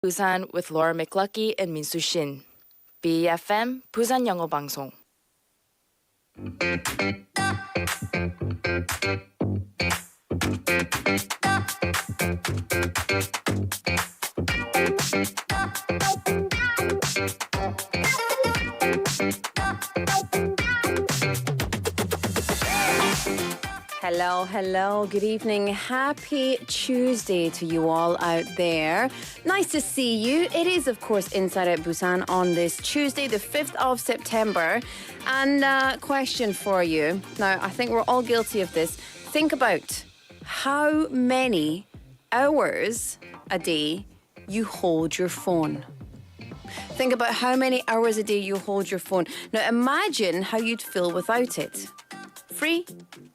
Busan with Laura McLucky and Minsu Shin. BFM 부산영어방송. Hello, good evening. Happy Tuesday to you all out there. Nice to see you. It is, of course, Inside Out Busan on this Tuesday, the 5th of September. And question for you. Now, I think we're all guilty of this. Think about how many hours a day you hold your phone. Think about how many hours a day you hold your phone. Now, imagine how you'd feel without it. Free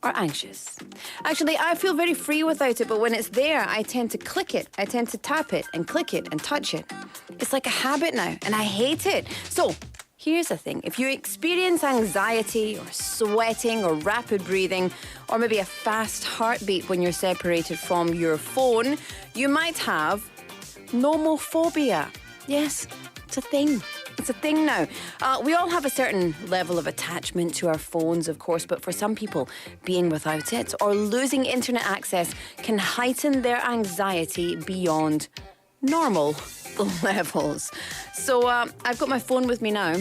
or anxious? Actually, I feel very free without it, but when it's there, I tend to click it. I tend to tap it and click it and touch it. It's like a habit now, and I hate it. So, here's the thing. If you experience anxiety or sweating or rapid breathing, or maybe a fast heartbeat when you're separated from your phone, you might have nomophobia. Yes, it's a thing. It's a thing now. We all have a certain level of attachment to our phones, of course, but for some people, being without it or losing internet access can heighten their anxiety beyond normal levels. So I've got my phone with me now.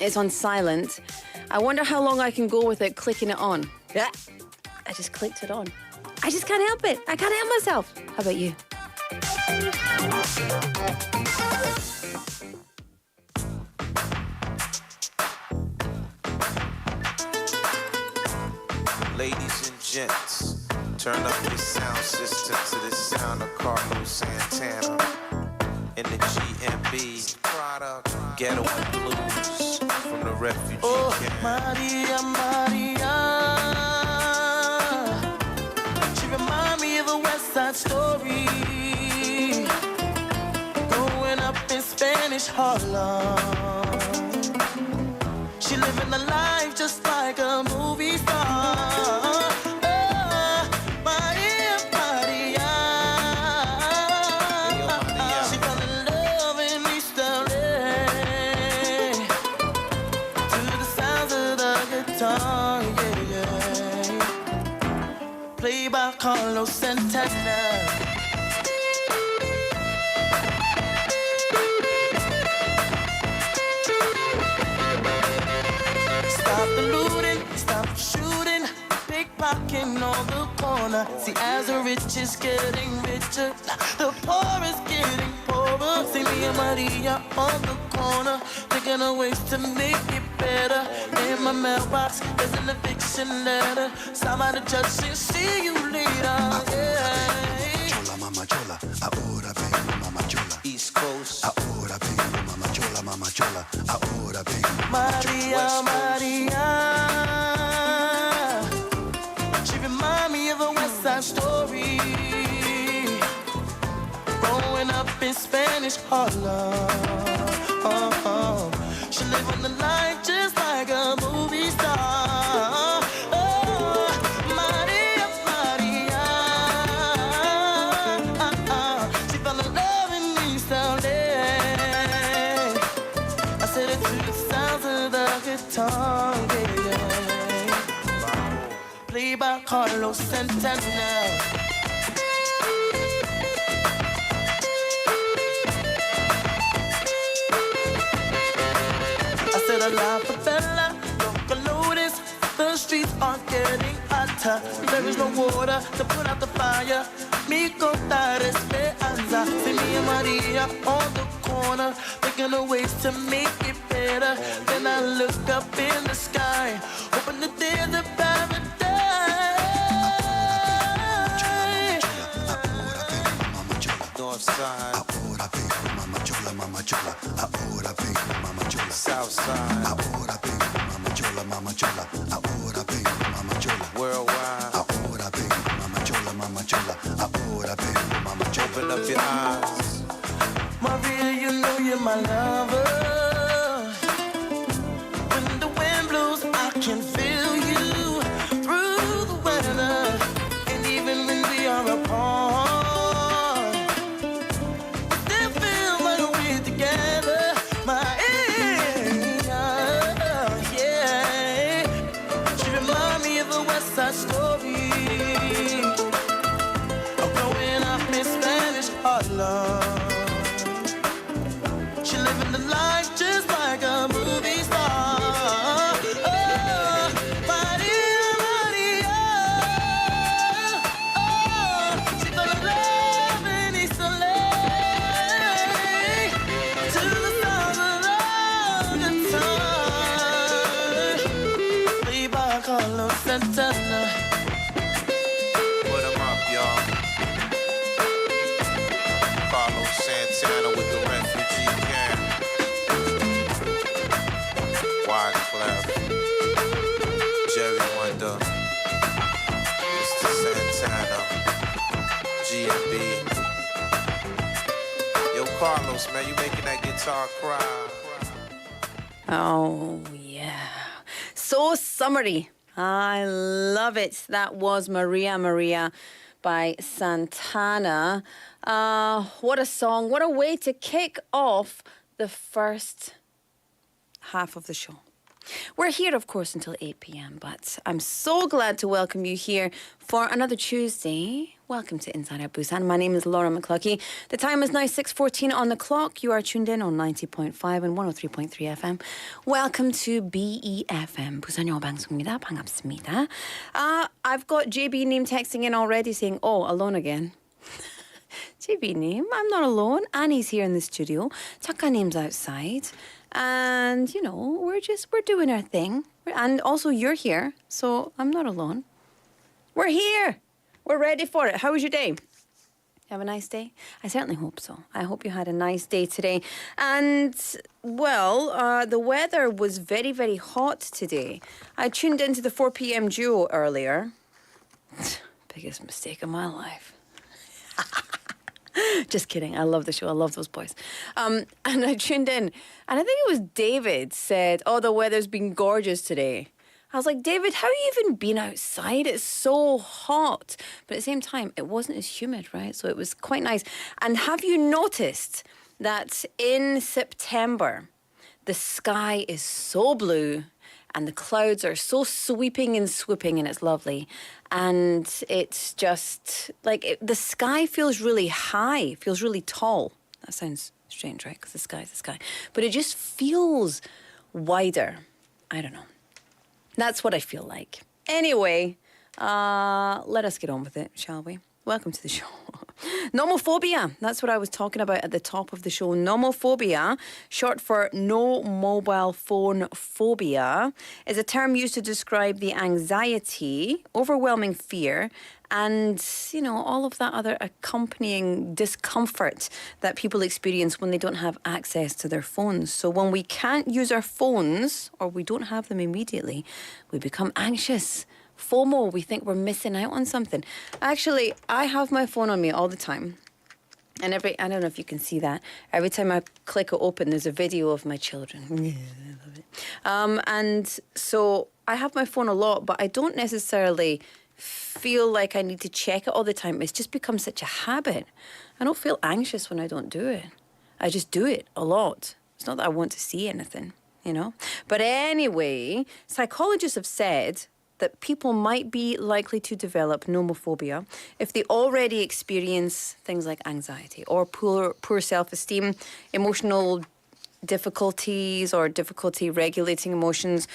It's on silent. I wonder how long I can go without clicking it on. Yeah, I just clicked it on. I just can't help it. I can't help myself. How about you? Ladies and gents, turn up your sound system to the sound of Carlos Santana in the GMB Ghetto and Blues from the refugee camp. Maria, Maria, she remind me of a West Side Story, growing up in Spanish Harlem. She living a life just like a movie star. Played by Carlos Santana. Stop the looting, stop the shooting, pickpocketing on the corner. See, as the rich is getting richer, the poor is getting poorer. See me and Maria on the corner, thinking of ways to make it better. In my mailbox, there's an eviction letter. Somebody judge and see you later. Yeah. Chola, mama chola, ahora vengo, mama chola. East Coast, Ahora vengo, mama chola, mama chola. Ahora vengo, Maria, Maria. She remind me of a West Side Story, growing up in Spanish Harlem. She live on the life just like a movie star. Oh, Maria, Maria. She fell in love in East LA. I said it to the sounds of the guitar, yeah. Played by Carlos Santana. A la favela, local notice, the streets are getting hotter. There is no water to put out the fire. Mi contar esperanza. See me and Maria on the corner, thinking of ways to make it better. Then I look up in the sky, hoping that there's a paradise. North Side, ahora vengo, mama chola, mama chola. Ahora vengo, mama chola. South Side, Ahora vengo, mama chola, mama chola. Ahora vengo, mama chola. worldwide. Ahora vengo, mama chola, mama chola. Ahora vengo, mama chola. Open up your eyes. Maria, you know you're my lover. When the wind blows, I can feel you through the weather. And even when we are apart, still feel Santana. Put 'em up, y'all. Carlos Santana with the refugee camp. Wyclef, Jerry Wonder, Mr. Santana, G&B. Yo, Carlos, man, you making that guitar cry. Oh, yeah. So summery. I love it. That was Maria Maria by Santana. What a song. What a way to kick off the first half of the show. We're here, of course, until 8 p.m., but I'm so glad to welcome you here for another Tuesday. Welcome to Inside Busan. My name is Laura McCluckey. The time is now 6:14 on the clock. You are tuned in on 90.5 and 103.3 FM. Welcome to BEFM. 부산영어방송입니다. 반갑습니다. I've got JB님 texting in already saying, oh, alone again. JB님, I'm not alone. Annie's here in the studio. 작가님's outside. And, you know, we're doing our thing. And also you're here, so I'm not alone. We're here. We're ready for it. How was your day? Have a nice day? I certainly hope so. I hope you had a nice day today. And, well, the weather was very, very hot today. I tuned into the 4 p.m. duo earlier. Biggest mistake of my life. Just kidding. I love the show. I love those boys. And I tuned in, and I think it was David said, oh, the weather's been gorgeous today. I was like, David, how have you even been outside? It's so hot. But at the same time, it wasn't as humid, right? So it was quite nice. And have you noticed that in September, the sky is so blue and the clouds are so sweeping and swooping, and it's lovely. And it's just like the sky feels really high, feels really tall. That sounds strange, right? Because the sky is the sky. But it just feels wider. I don't know. That's what I feel like. Anyway, let us get on with it, shall we? Welcome to the show. Nomophobia. That's what I was talking about at the top of the show. Nomophobia, short for no mobile phone phobia, is a term used to describe the anxiety, overwhelming fear, and, you know, all of that other accompanying discomfort that people experience when they don't have access to their phones. So when we can't use our phones, or we don't have them immediately, we become anxious. FOMO, we think we're missing out on something. Actually, I have my phone on me all the time. And I don't know if you can see that. Every time I click it open, there's a video of my children. Yeah, I love it. And so I have my phone a lot, but I don't necessarily feel like I need to check it all the time. It's just become such a habit. I don't feel anxious when I don't do it. I just do it a lot. It's not that I want to see anything, you know? But anyway, psychologists have said that people might be likely to develop nomophobia if they already experience things like anxiety or poor self-esteem, emotional difficulties or difficulty regulating emotions,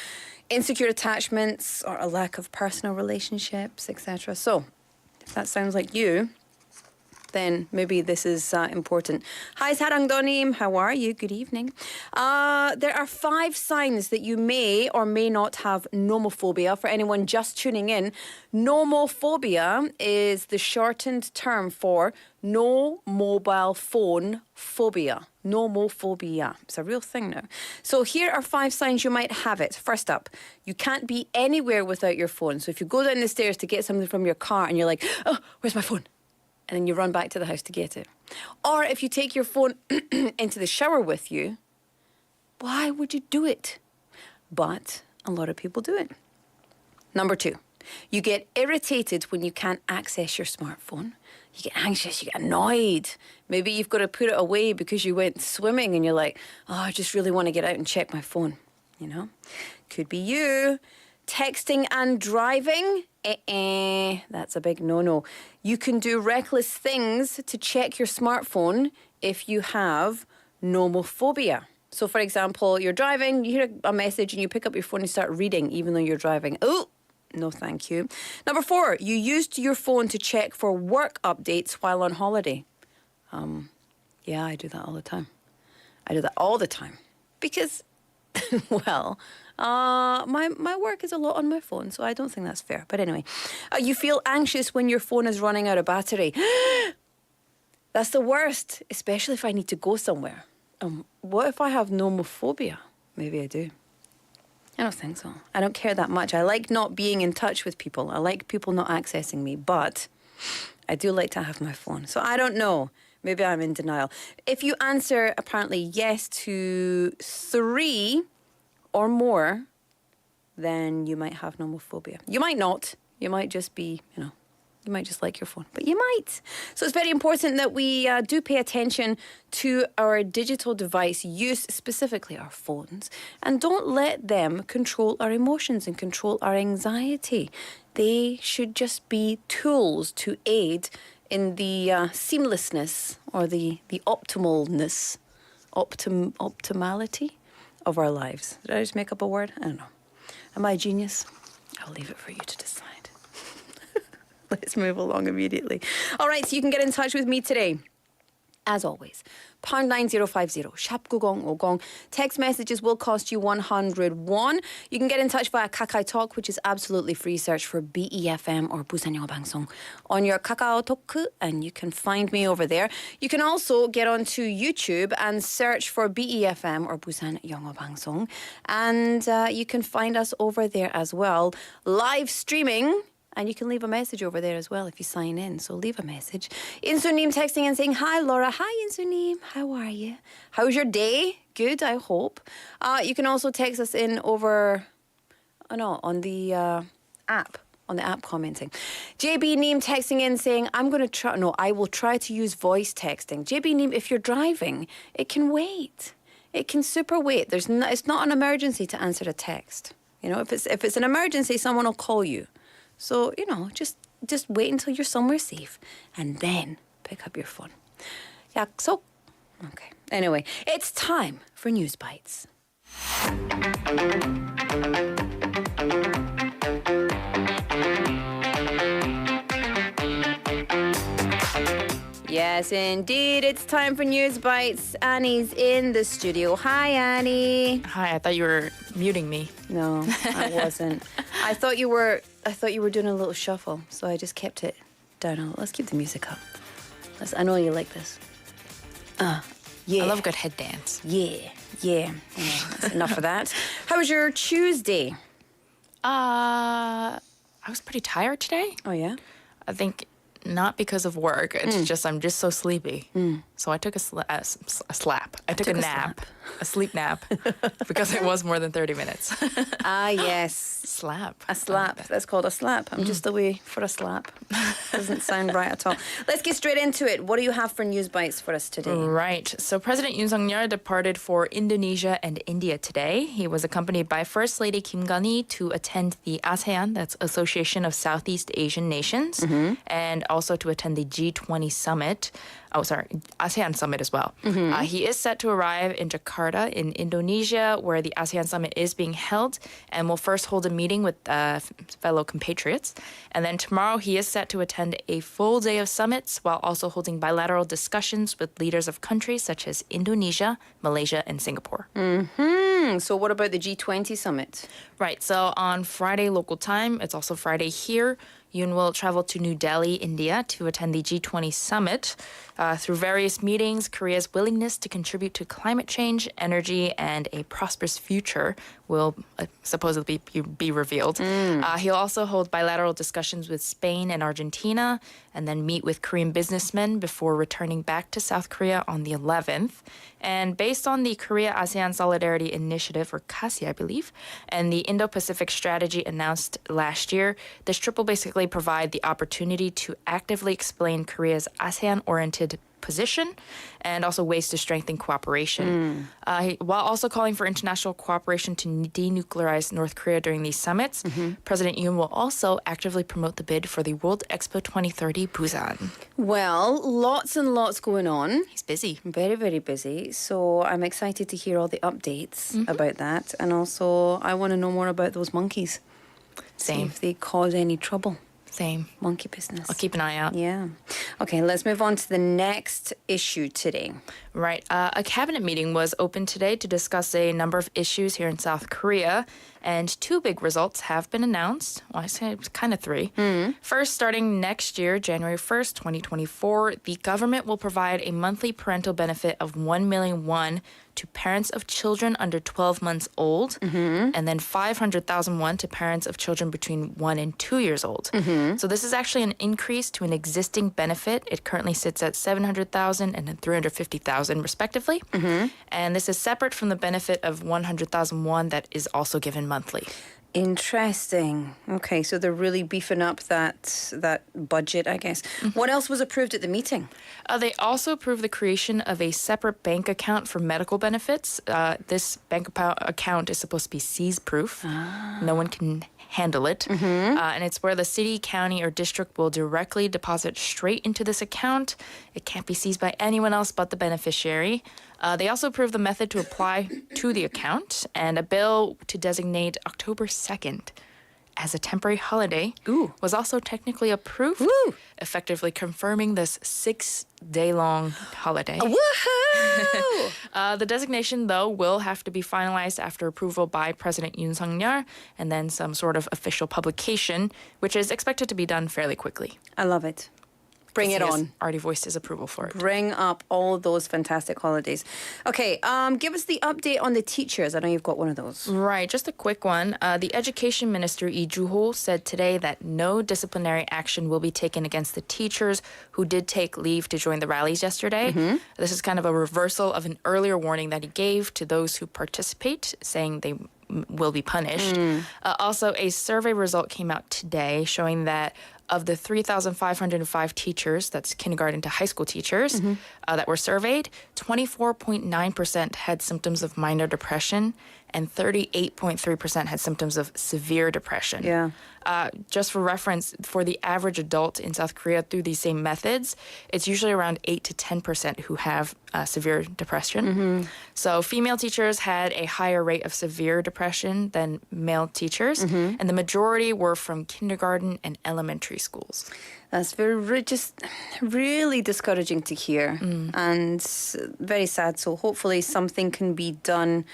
insecure attachments or a lack of personal relationships, etc. So, if that sounds like you, then maybe this is important. Hi, Sarangdonim. How are you? Good evening. There are 5 signs that you may or may not have nomophobia. For anyone just tuning in, nomophobia is the shortened term for no mobile phone phobia. Nomophobia. It's a real thing now. So here are 5 signs you might have it. First up, you can't be anywhere without your phone. So if you go down the stairs to get something from your car and you're like, oh, where's my phone? And then you run back to the house to get it. Or if you take your phone into the shower with you, why would you do it? But a lot of people do it. Number 2, you get irritated when you can't access your smartphone. You get anxious, you get annoyed. Maybe you've got to put it away because you went swimming and you're like, oh, I just really want to get out and check my phone, you know? Could be you. Texting and driving, that's a big no-no. You can do reckless things to check your smartphone if you have nomophobia. So, for example, you're driving, you hear a message and you pick up your phone and start reading even though you're driving. Oh, no thank you. Number 4, you used your phone to check for work updates while on holiday. Yeah, I do that all the time. I do that all the time. Because Well, my work is a lot on my phone, so I don't think that's fair. But anyway, you feel anxious when your phone is running out of battery. That's the worst, especially if I need to go somewhere. What if I have nomophobia? Maybe I do. I don't think so. I don't care that much. I like not being in touch with people. I like people not accessing me, but I do like to have my phone. So I don't know. Maybe I'm in denial. If you answer apparently yes to 3 or more, then you might have nomophobia. You might not. You might just be, you might just like your phone, but you might. So it's very important that we do pay attention to our digital device use, specifically our phones, and don't let them control our emotions and control our anxiety. They should just be tools to aid in the seamlessness or the optimalness, optimality of our lives. Did I just make up a word? I don't know. Am I a genius? I'll leave it for you to decide. Let's move along immediately. All right, so you can get in touch with me today. As always, pound 9050, 샵 9050. Text messages will cost you 101. You can get in touch via Kakao Talk, which is absolutely free. Search for BEFM or 부산영어방송 on your Kakao Talk, and you can find me over there. You can also get onto YouTube and search for BEFM or 부산영어방송, and you can find us over there as well, live streaming. And you can leave a message over there as well if you sign in. So leave a message. Insunim texting and saying, hi, Laura. Hi, Insunim. How are you? How's your day? Good, I hope. You can also text us in over, on the app. On the app commenting. JB Neem texting in saying, I will try to use voice texting. JB Neem, if you're driving, it can wait. It can super wait. It's not an emergency to answer a text. If it's an emergency, someone will call you. So, just wait until you're somewhere safe and then pick up your phone. 약속? Okay. Anyway, it's time for News Bites. Yes, indeed. It's time for News Bites. Annie's in the studio. Hi, Annie. Hi, I thought you were muting me. No, I wasn't. I thought you were doing a little shuffle, so I just kept it down a little. Let's keep the music up. I know you like this. Yeah. I love a good head dance. Yeah. That's enough of that. How was your Tuesday? I was pretty tired today. Oh, yeah? I think not because of work. It's just I'm just so sleepy. So I took a slap. I took a nap. A sleep nap. Because it was more than 30 minutes. Yes. Slap. A slap. That's called a slap. I'm just away for a slap. Doesn't sound right at all. Let's get straight into it. What do you have for News Bites for us today? Right. So President Yoon Suk-yeol departed for Indonesia and India today. He was accompanied by First Lady Kim Gun-hee to attend the ASEAN, that's Association of Southeast Asian Nations, and also to attend the G20 summit. ASEAN summit as well. He is set to arrive in Jakarta in Indonesia, where the ASEAN summit is being held, and will first hold a meeting with fellow compatriots. And then tomorrow he is set to attend a full day of summits while also holding bilateral discussions with leaders of countries such as Indonesia, Malaysia, and Singapore. So what about the G20 summit? Right. So on Friday local time, it's also Friday here, Yoon will travel to New Delhi, India, to attend the G20 summit. Through various meetings, Korea's willingness to contribute to climate change, energy, and a prosperous future will supposedly be revealed. He'll also hold bilateral discussions with Spain and Argentina, and then meet with Korean businessmen before returning back to South Korea on the 11th. And based on the Korea-ASEAN Solidarity Initiative, or KASI, I believe, and the Indo-Pacific Strategy announced last year, this trip will basically provide the opportunity to actively explain Korea's ASEAN-oriented position and also ways to strengthen cooperation. While also calling for international cooperation to denuclearize North Korea during these summits, President Yoon will also actively promote the bid for the World Expo 2030 Busan. Well, lots and lots going on. He's busy. Very, very busy. So I'm excited to hear all the updates about that. And also, I want to know more about those monkeys. See Same. if they cause any trouble. Same. Monkey business. I'll keep an eye out. Yeah. Okay, let's move on to the next issue today. Right. A cabinet meeting was opened today to discuss a number of issues here in South Korea, and two big results have been announced. Well, I say it's kind of three. First, starting next year, January 1st, 2024, the government will provide a monthly parental benefit of 1 million won to parents of children under 12 months old, and then 500,000 won to parents of children between 1 and 2 years old. So this is actually an increase to an existing benefit. It currently sits at 700,000 and then 350,000 respectively. And this is separate from the benefit of 100,000 won that is also given monthly. Interesting. Okay, so they're really beefing up that budget, I guess. What else was approved at the meeting? They also approved the creation of a separate bank account for medical benefits. This bank account is supposed to be seize-proof. No one can handle it. And it's where the city, county, or district will directly deposit straight into this account. It can't be seized by anyone else but the beneficiary. They also approved the method to apply to the account, and a bill to designate October 2nd as a temporary holiday was also technically approved, effectively confirming this 6-day-long holiday. Woohoo! The designation, though, will have to be finalized after approval by President Yoon Suk-yeol and then some sort of official publication, which is expected to be done fairly quickly. I love it. Bring it He has on. already voiced his approval for it. Bring up all those fantastic holidays. Okay, give us the update on the teachers. I know you've got one of those. Right, just a quick one. The Education Minister Lee Joo-ho said today that no disciplinary action will be taken against the teachers who did take leave to join the rallies yesterday. This is kind of a reversal of an earlier warning that he gave to those who participate, saying they will be punished. Also, a survey result came out today showing that of the 3,505 teachers, that's kindergarten to high school teachers, that were surveyed, 24.9% had symptoms of minor depression and 38.3% had symptoms of severe depression. Yeah. Just for reference, for the average adult in South Korea through these same methods, it's usually around 8 to 10% who have severe depression. So female teachers had a higher rate of severe depression than male teachers, and the majority were from kindergarten and elementary schools. That's just really discouraging to hear and very sad. So hopefully something can be done.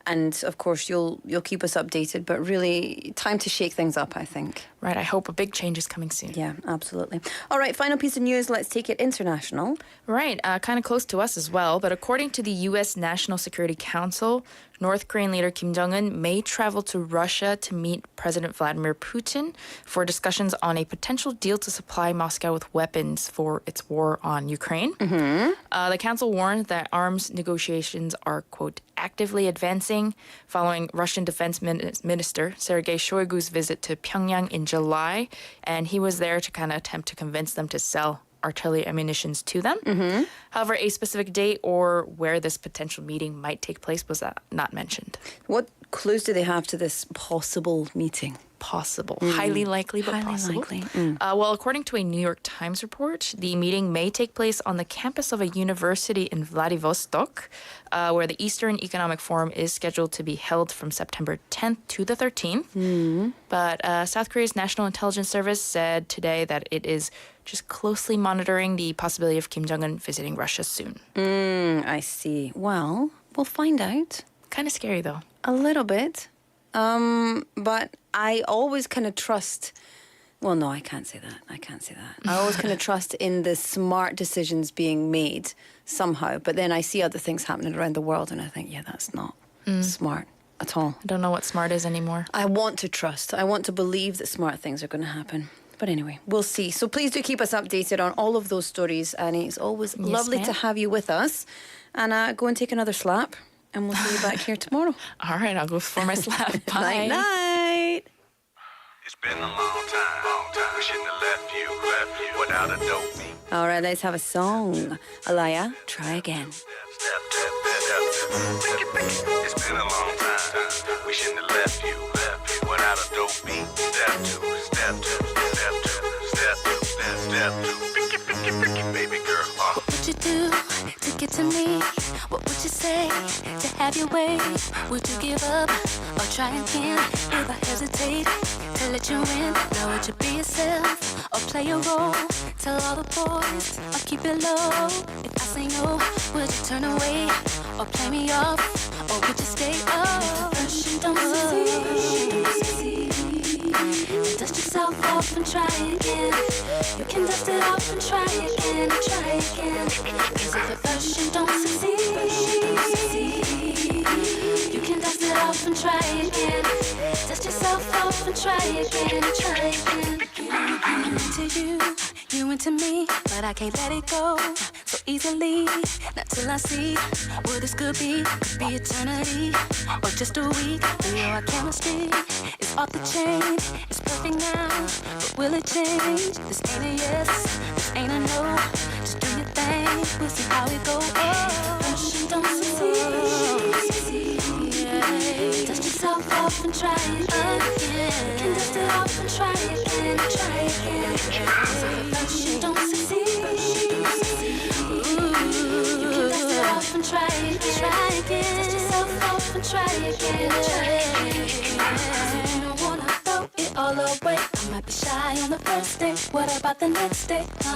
And of course, you'll keep us updated. But really, time to shake things up, I think. Right, I hope a big change is coming soon. Yeah, absolutely. All right, final piece of news. Let's take it international. Right, kind of close to us as well. But according to the U.S. National Security Council, North Korean leader Kim Jong-un may travel to Russia to meet President Vladimir Putin for discussions on a potential deal to supply Moscow with weapons for its war on Ukraine. The council warned that arms negotiations are, quote, actively advancing following Russian Defense Minister Sergei Shoigu's visit to Pyongyang in July, and he was there to kind of attempt to convince them to sell artillery ammunitions to them. However, a specific date or where this potential meeting might take place was not mentioned. What clues do they have to this possible meeting? Possible. Highly likely, but Highly possible. likely. Well, according to a New York Times report, the meeting may take place on the campus of a university in Vladivostok, where the Eastern Economic Forum is scheduled to be held from September 10th to the 13th. But South Korea's National Intelligence Service said today that it is just closely monitoring the possibility of Kim Jong-un visiting Russia soon. I see. Well, we'll find out. Kind of scary, though. A little bit. But I always kind of trust. Well, no, I can't say that. I always kind of trust in the smart decisions being made somehow. But then I see other things happening around the world and I think, yeah, that's not smart at all. I don't know what smart is anymore. I want to trust. I want to believe that smart things are going to happen. But anyway, we'll see. So please do keep us updated on all of those stories, Annie. It's always lovely ma'am. to have you with us. And go and take another slap. And we'll see you back here tomorrow. All right, I'll go for my slap. Bye. Night. It's been a long time. We shouldn't have left you without a dope beat. All right, let's have a song. Alaya, try again. It's been a long time. We shouldn't have left you without a dope beat. Step two. Baby girl. What would you do to get to me, what would you say to have your way? Would you give up or try again? If I hesitate to let you in, now would you be yourself or play a role? Tell all the boys or keep it low. If I say no, would you turn away or play me off? Or would you stay up? First you don't succeed, then dust yourself off and try again. You can dust it off and try again, try again. Cause if at first you don't succeed, you can dust it off and try again. Dust yourself off and try again, try again. I'm into you, you into me, but I can't let it go so easily. Not till I see what this could be eternity or just a week. We know our chemistry is off the chain. It's perfect now, but will it change? This ain't a yes, this ain't a no. Just do your thing, we'll see how it goes. First you don't succeed, dust yourself off and try again. You can dust it off and try again, try again. So first you don't succeed, you can dust it off and try again, try again. Dust yourself off and try again, try again. So you don't wanna throw it all away. I might be shy on the first day. What about the next day? I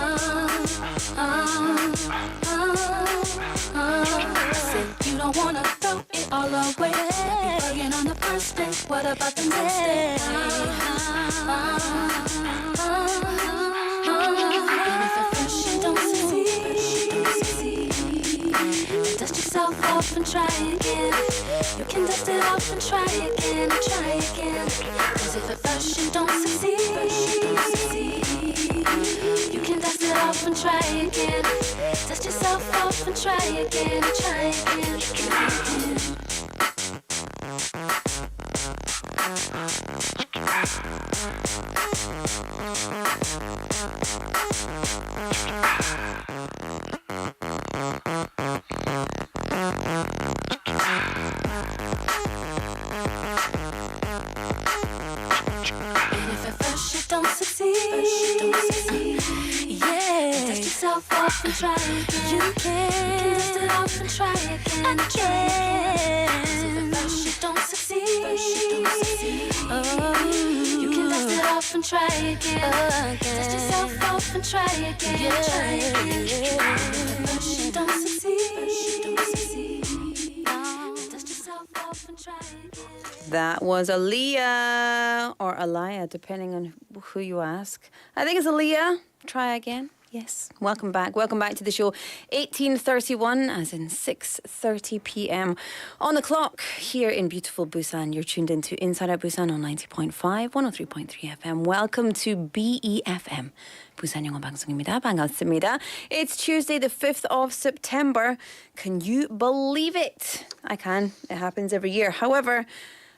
said you don't wanna throw it all away. Might be bugging on the first day. What about the next day? And if at first you don't succeed, then dust yourself off and try again. You can dust it off and try again, try again. Cause if at first you don't succeed, you can dust it off and try again. Dust yourself off and try again, try again, try again. And if at first you don't succeed, yeah, dust yourself off and try again. You can dust it off and try again, again. If at first you don't succeed, you can dust it off and try again. Dust yourself off and try again, try again. If at first you don't succeed, dust yourself off and try again. That was Aaliyah or Aliyah, depending on who you ask. I think it's Aaliyah. Try again. Yes. Welcome back. Welcome back to the show. 18:31, as in 6:30 p.m. on the clock here in beautiful Busan. You're tuned into Inside Busan on 90.5, 103.3 FM. Welcome to BEFM. 부산영어방송입니다. 반갑습니다. It's Tuesday, the 5th of September. Can you believe it? I can. It happens every year. However,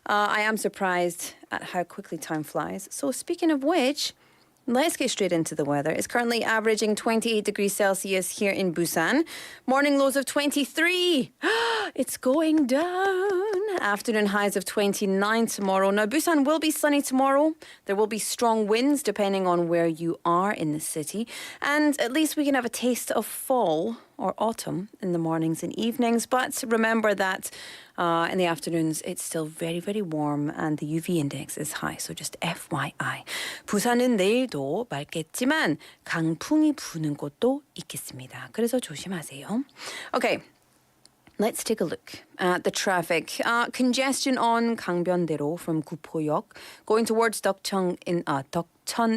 I am surprised at how quickly time flies. So speaking of which, let's get straight into the weather. It's currently averaging 28 degrees Celsius here in Busan. Morning lows of 23. It's going down. Afternoon highs of 29 tomorrow. Now, Busan will be sunny tomorrow. There will be strong winds depending on where you are in the city. And at least we can have a taste of fall or autumn in the mornings and evenings. But remember that in the afternoons, it's still very, very warm and the UV index is high. So just FYI. 부산은 내일도 맑겠지만 강풍이 부는 곳도 있겠습니다. 그래서 조심하세요. Okay. Let's take a look at the traffic. Congestion on 강변대로 from 구포역 going towards 덕천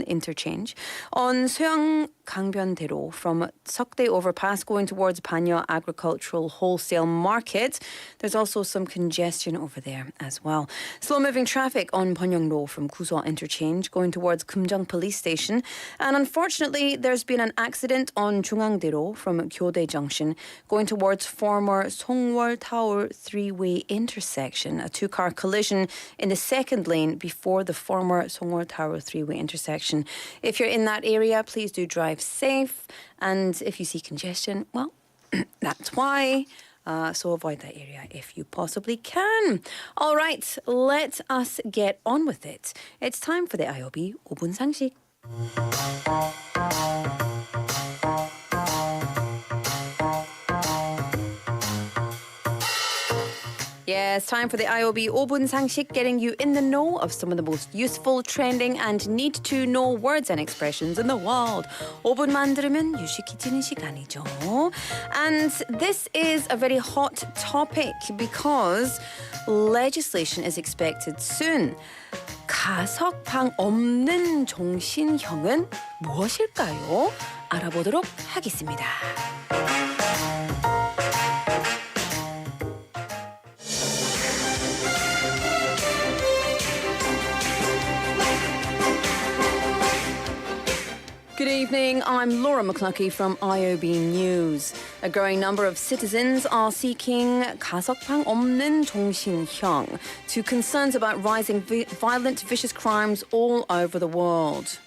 interchange. On 수영 강변대로 from 석대 overpass going towards Panya Agricultural Wholesale Market. There's also some congestion over there as well. Slow-moving traffic on Pyeongro from Kuso interchange going towards Kumjong Police Station. And unfortunately, there's been an accident on 중앙대로 from Gyodae Junction going towards former Songwol Tower three-way intersection. A two-car collision in the second lane before the former Songwol Tower three-way intersection. If you're in that area, please do drive safe. And if you see congestion, well, that's why. So avoid that area if you possibly can. All right, let us get on with it. It's time for the IOB 5분 상식. Yes, time for the IOB 5분 상식, getting you in the know of some of the most useful, trending and need-to-know words and expressions in the world. 5분만 들으면 유식해지는 시간이죠. And this is a very hot topic because legislation is expected soon. 가석방 없는 종신형은 무엇일까요? 알아보도록 하겠습니다. Good evening, I'm Laura McCluskey from IOB News. A growing number of citizens are seeking 가석방 없는 종신형 to concerns about rising violent, vicious crimes all over the world.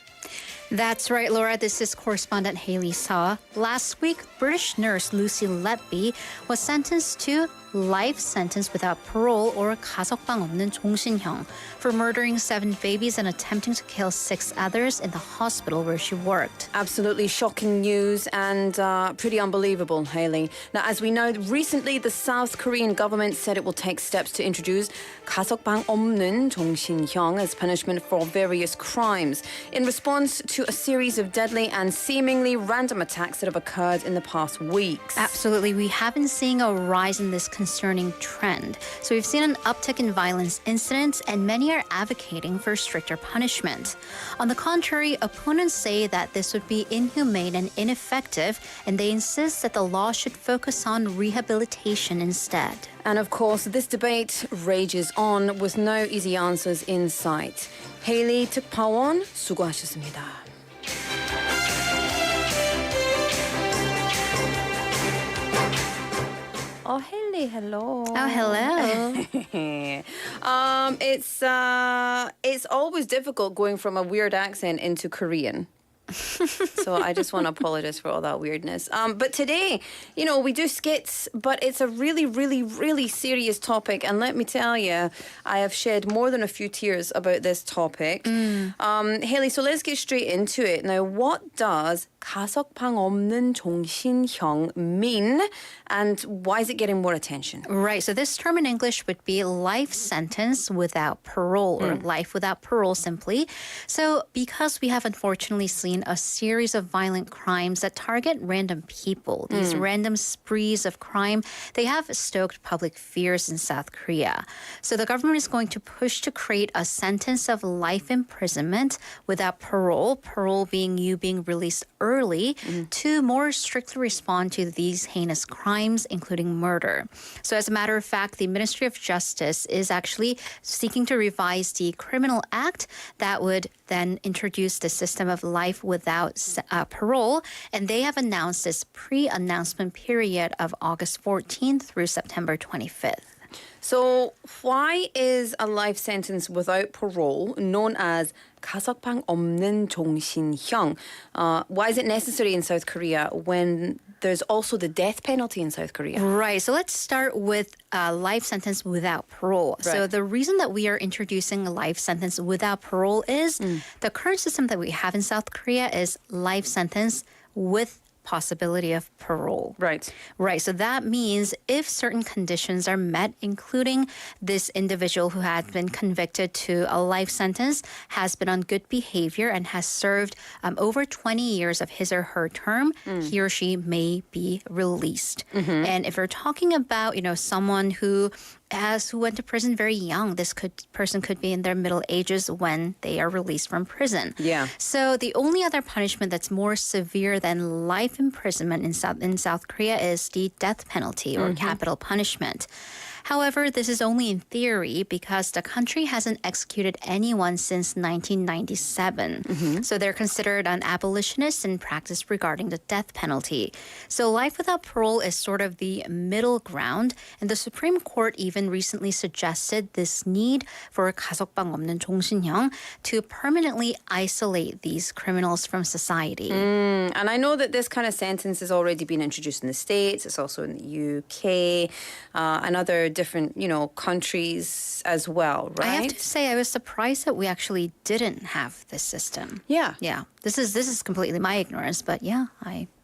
That's right, Laura. This is correspondent Hailey Saw. Last week, British nurse Lucy Letby was sentenced to life sentence without parole or 가석방 없는 종신형 for murdering 7 babies and attempting to kill 6 others in the hospital where she worked. Absolutely shocking news and pretty unbelievable, Hailey. Now, as we know, recently the South Korean government said it will take steps to introduce 가석방 없는 종신형 as punishment for various crimes in response to a series of deadly and seemingly random attacks that have occurred in the past weeks. Absolutely. We have been seeing a rise in this concerning trend. So we've seen an uptick in violence incidents, and many are advocating for stricter punishment. On the contrary, opponents say that this would be inhumane and ineffective, and they insist that the law should focus on rehabilitation instead. And of course, this debate rages on with no easy answers in sight. Hailey 특파원 수고하셨습니다. Oh, Hailey, hello. Oh, hello. It's always difficult going from a weird accent into Korean. So I just want to apologize for all that weirdness. But today, we do skits, but it's a really, really, really serious topic. And let me tell you, I have shed more than a few tears about this topic. Hailey, so let's get straight into it. Now, what does 가석방 없는 종신형 mean, and why is it getting more attention? Right. So this term in English would be life sentence without parole, or life without parole simply. So because we have unfortunately seen a series of violent crimes that target random people, these random sprees of crime, they have stoked public fears in South Korea. So the government is going to push to create a sentence of life imprisonment without parole, parole being you being released early, to more strictly respond to these heinous crimes, including murder. So as a matter of fact, the Ministry of Justice is actually seeking to revise the Criminal Act that would then introduce the system of life without parole. And they have announced this pre-announcement period of August 14th through September 25th. So why is a life sentence without parole known as 가석방 없는 종신형? Why is it necessary in South Korea when there's also the death penalty in South Korea? Right. So let's start with a life sentence without parole. Right. So the reason that we are introducing a life sentence without parole is the current system that we have in South Korea is life sentence with possibility of parole. Right. Right. So that means if certain conditions are met, including this individual who had been convicted to a life sentence, has been on good behavior and has served over 20 years of his or her term, he or she may be released. And if we're talking about, someone who went to prison very young, this person could be in their middle ages when they are released from prison. Yeah. So the only other punishment that's more severe than life imprisonment in South Korea is the death penalty or capital punishment. However, this is only in theory because the country hasn't executed anyone since 1997. So they're considered an abolitionist in practice regarding the death penalty. So life without parole is sort of the middle ground, and the Supreme Court even recently suggested this need for 가석방 없는 종신형 to permanently isolate these criminals from society. And I know that this kind of sentence has already been introduced in the States. It's also in the UK and other different, countries as well, right? I have to say, I was surprised that we actually didn't have this system. Yeah. Yeah. This is completely my ignorance, but yeah,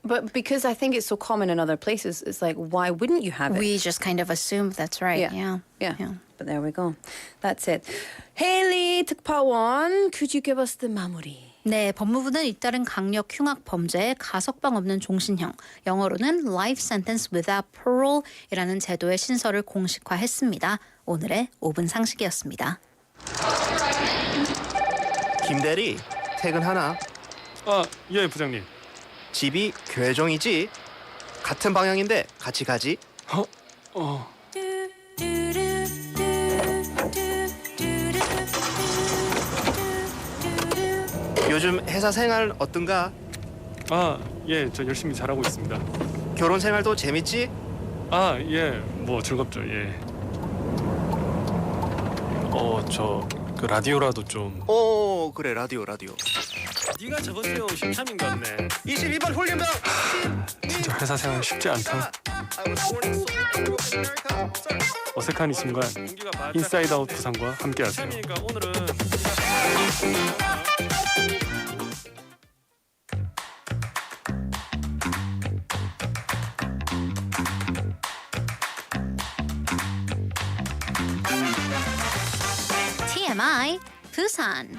But because I think it's so common in other places, it's like, why wouldn't you have it? we just kind of assumed that's right. Yeah. Yeah. But there we go. That's it. Hailey 특파원, could you give us the 마무리? 네, 법무부는 잇따른 강력 흉악 범죄의 가석방 없는 종신형, 영어로는 Life Sentence Without Parole이라는 제도의 신설을 공식화했습니다. 오늘의 5분 상식이었습니다. 김대리, 퇴근하나? 예, 부장님. 집이 괴정이지? 같은 방향인데 같이 가지? 요즘 회사 생활 어떤가? 예, 저 열심히 잘하고 있습니다. 결혼 생활도 재밌지? 예, 뭐 즐겁죠, 예. 그 라디오라도 좀. 그래, 라디오. 네가 저번 주 13인 것 같네. 22번 홀림병! 진짜 회사 생활 쉽지 않다. 어색한 이 순간, 인싸이드아웃 부산과 함께하세요. 오늘은 TMI Busan.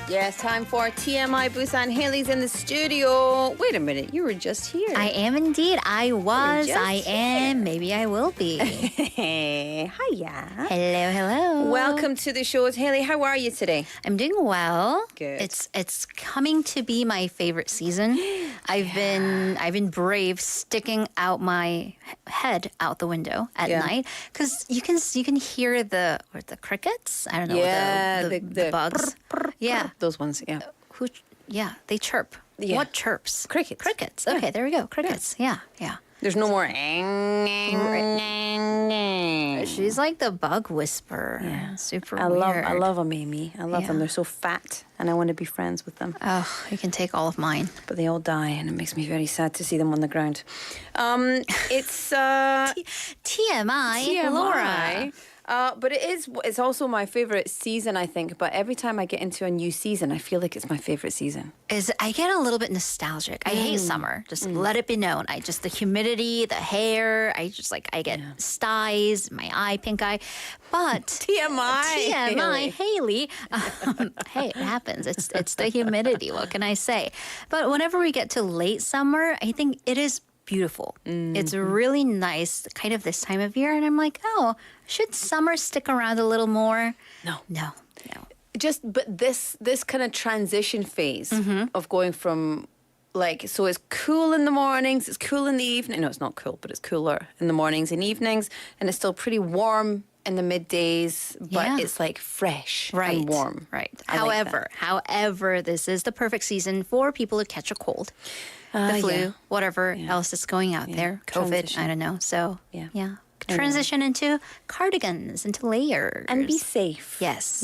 Yes, time for TMI Busan. Hailey's in the studio. Wait a minute, you were just here. I am indeed. I was. just I am. Maybe I will be. Hey, hiya. Hello. Welcome to the show. Hailey, how are you today? I'm doing well. Good. It's coming to be my favorite season. I've been brave sticking out my head out the window at night because you can hear the crickets. I don't know the bugs. Yeah, Those ones, yeah. They chirp. Yeah. What chirps? Crickets. Okay, there we go. Crickets. Yeah. There's no more. She's like the bug whisperer. Yeah. Super I weird. love them, Amy. I love them. They're so fat, and I want to be friends with them. Oh, you can take all of mine. But they all die, and it makes me very sad to see them on the ground. It's TMI, Laura. But it's also my favorite season, I think. But every time I get into a new season, I feel like it's my favorite season. I get a little bit nostalgic. I hate summer. Just let it be known. The humidity, the hair. I get styes, my eye, pink eye. But TMI, Hailey. Hey, it happens. It's the humidity. What can I say? But whenever we get to late summer, I think it is beautiful. It's really nice, kind of this time of year, and I'm like, should summer stick around a little more? No. But this kind of transition phase of going from so it's cool in the mornings, it's cool in the evening. No, it's not cool, but it's cooler in the mornings and evenings, and it's still pretty warm in the middays, but it's like fresh and warm. Right. I like that. However, this is the perfect season for people to catch a cold. The flu, whatever else is going out there, COVID, Transition. I don't know. So, Yeah. Transition into cardigans, into layers. And be safe. Yes.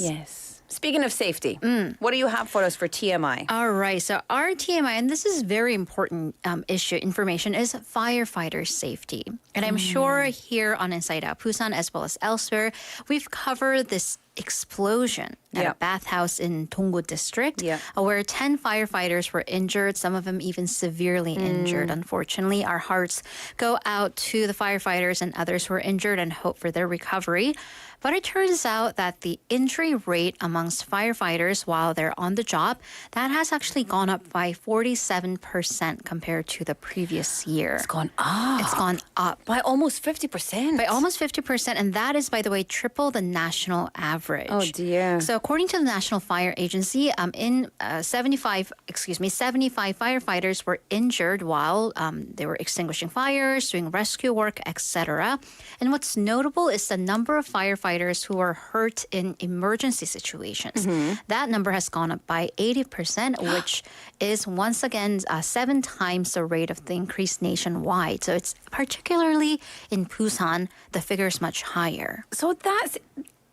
Speaking of safety, what do you have for us for TMI? All right. So our TMI, and this is very important information, is firefighter safety. And I'm sure here on Inside Out Busan, as well as elsewhere, we've covered this explosion at a bathhouse in Donggu district where 10 firefighters were injured, some of them even severely injured. Unfortunately, our hearts go out to the firefighters and others who are injured and hope for their recovery. But it turns out that the injury rate amongst firefighters while they're on the job, that has actually gone up by 47% compared to the previous year. It's gone up. It's gone up. By almost 50%. By almost 50%. And that is, by the way, triple the national average. Oh, dear. So according to the National Fire Agency, 75 firefighters were injured while they were extinguishing fires, doing rescue work, etc. And what's notable is the number of firefighters who are hurt in emergency situations. That number has gone up by 80%, which is once again 7 times the rate of the increase nationwide. So it's particularly in Busan, the figure is much higher. So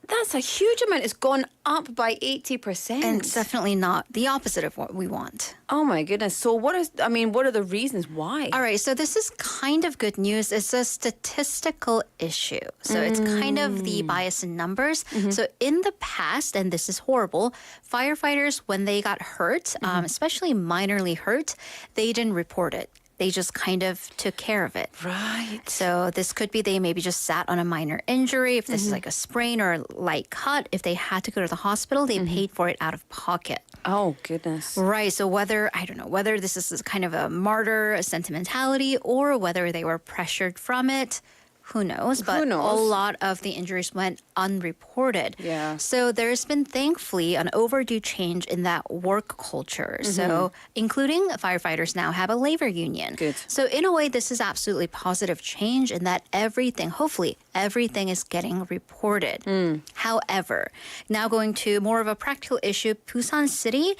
That's a huge amount. It's gone up by 80%. And it's definitely not the opposite of what we want. Oh my goodness. So what are the reasons why? All right, so this is kind of good news. It's a statistical issue. So it's kind of the bias in numbers. So in the past, and this is horrible, firefighters, when they got hurt, especially minorly hurt, they didn't report it. They just kind of took care of it. Right. So this could be they maybe just sat on a minor injury. If this is like a sprain or a light cut, if they had to go to the hospital, they paid for it out of pocket. Oh, goodness. Right. So whether this is kind of a martyr a sentimentality or whether they were pressured from it, who knows? But Who knows? a lot of the injuries went unreported. Yeah. So there's been, thankfully, an overdue change in that work culture. So including firefighters now have a labor union. Good. So in a way, this is absolutely positive change in that hopefully, everything is getting reported. However, now going to more of a practical issue, Busan City,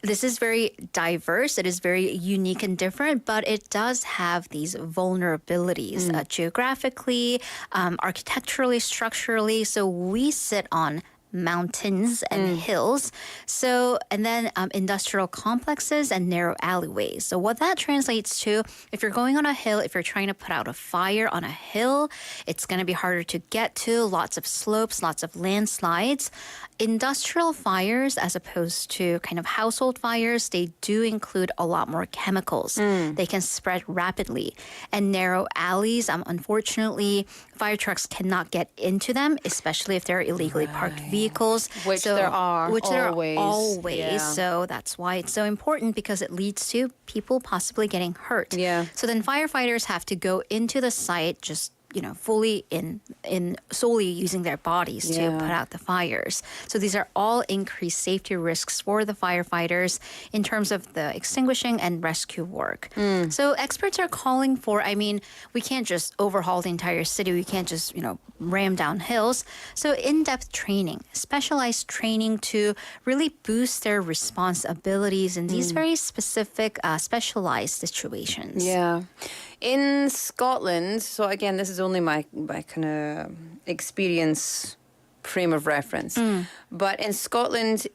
this is very diverse. It is very unique and different, but it does have these vulnerabilities geographically, architecturally, structurally. So we sit on mountains and hills. So, and then industrial complexes and narrow alleyways. So what that translates to, if you're going on a hill, if you're trying to put out a fire on a hill, it's going to be harder to get to, lots of slopes, lots of landslides. Industrial fires, as opposed to kind of household fires, they do include a lot more chemicals. They can spread rapidly. And narrow alleys, unfortunately, fire trucks cannot get into them, especially if they're illegally parked vehicles. Which there are always. Yeah. So that's why it's so important, because it leads to people possibly getting hurt. Yeah. So then firefighters have to go into the site just fully in solely using their bodies to put out the fires. So these are all increased safety risks for the firefighters in terms of the extinguishing and rescue work. So experts are calling for, we can't just overhaul the entire city. We can't just, ram down hills. So in-depth training, specialized training to really boost their response abilities in these very specific, specialized situations. Yeah. In Scotland, so again, this is only my kind of experience frame of reference. But in Scotland,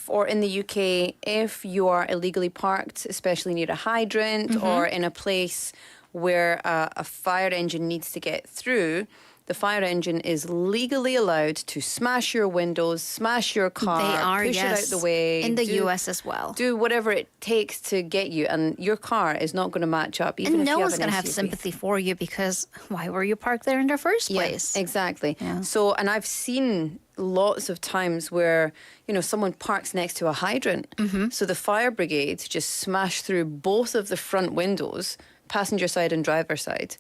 or in the UK, if you are illegally parked, especially near a hydrant or in a place where a fire engine needs to get through, the fire engine is legally allowed to smash your windows, smash your car, They are, push it out the way. In the US as well. Do whatever it takes to get you, and your car is not going to match up. Even And if no you one's have going an to have SUV. sympathy for you, because why were you parked there in the first place? Yeah, exactly. Yeah. So, and I've seen lots of times where, someone parks next to a hydrant. So the fire brigade just smash through both of the front windows, passenger side and driver side.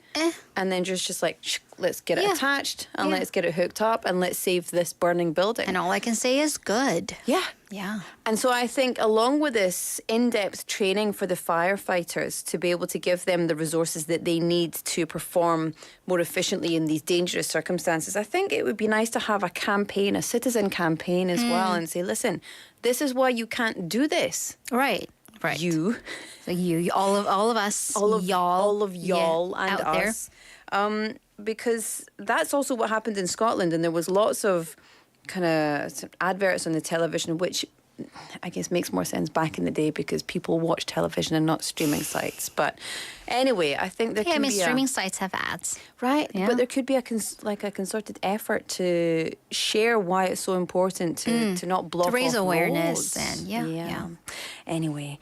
And then just like, let's get it attached and let's get it hooked up and let's save this burning building. And all I can say is good. Yeah. Yeah. And so I think along with this in-depth training for the firefighters to be able to give them the resources that they need to perform more efficiently in these dangerous circumstances, I think it would be nice to have a campaign, a citizen campaign as well, and say, listen, this is why you can't do this. Right. You. So you, all of us, All of y'all and out there. us. Because that's also what happened in Scotland, and there was lots of kind of adverts on the television, which I guess makes more sense back in the day because people watch television and not streaming sites. But anyway, I think there can be streaming sites have ads. right, Yeah. but there could be a concerted effort to share why it's so important to not block To raise off roads. roads. And yeah. Anyway,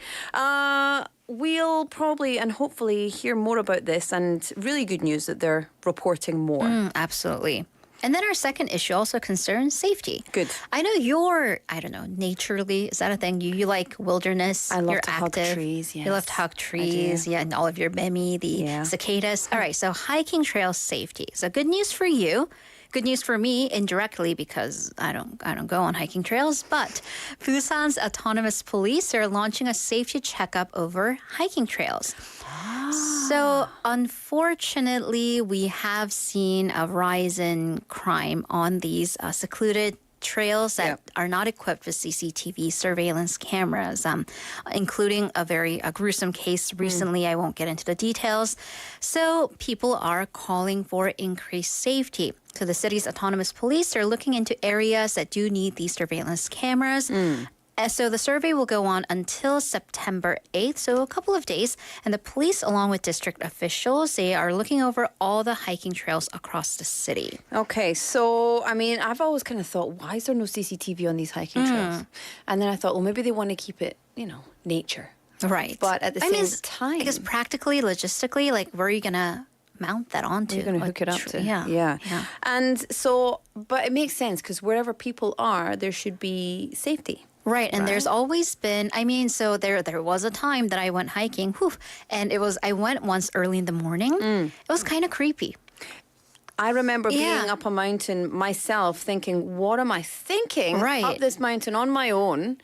we'll probably and hopefully hear more about this, and really good news that they're reporting more. Absolutely. And then our second issue also concerns safety. Good. I know you're, naturally, is that a thing? You like wilderness. I love you're to hug active. trees, You love to yes, hug I do. trees. Yeah, and all of your memi, the cicadas. All right, so hiking trail safety. So good news for you. Good news for me indirectly, because I don't go on hiking trails, but Busan's autonomous police are launching a safety checkup over hiking trails. So unfortunately, we have seen a rise in crime on these secluded trails that are not equipped with CCTV surveillance cameras, including a very gruesome case recently. I won't get into the details. So people are calling for increased safety. So the city's autonomous police are looking into areas that do need these surveillance cameras. So the survey will go on until September 8th, so a couple of days. And the police, along with district officials, they are looking over all the hiking trails across the city. Okay, so, I mean, I've always kind of thought, why is there no CCTV on these hiking trails? And then I thought, well, maybe they want to keep it, nature. Right. But at the same time... I guess practically, logistically, like, where are you going to mount that onto? You're going to hook it up to. Yeah. And so, but it makes sense because wherever people are, there should be safety. Right, and there's always been, so there was a time that I went hiking, and I went once early in the morning. It was kind of creepy. I remember being up a mountain myself thinking, what am I thinking up this mountain on my own?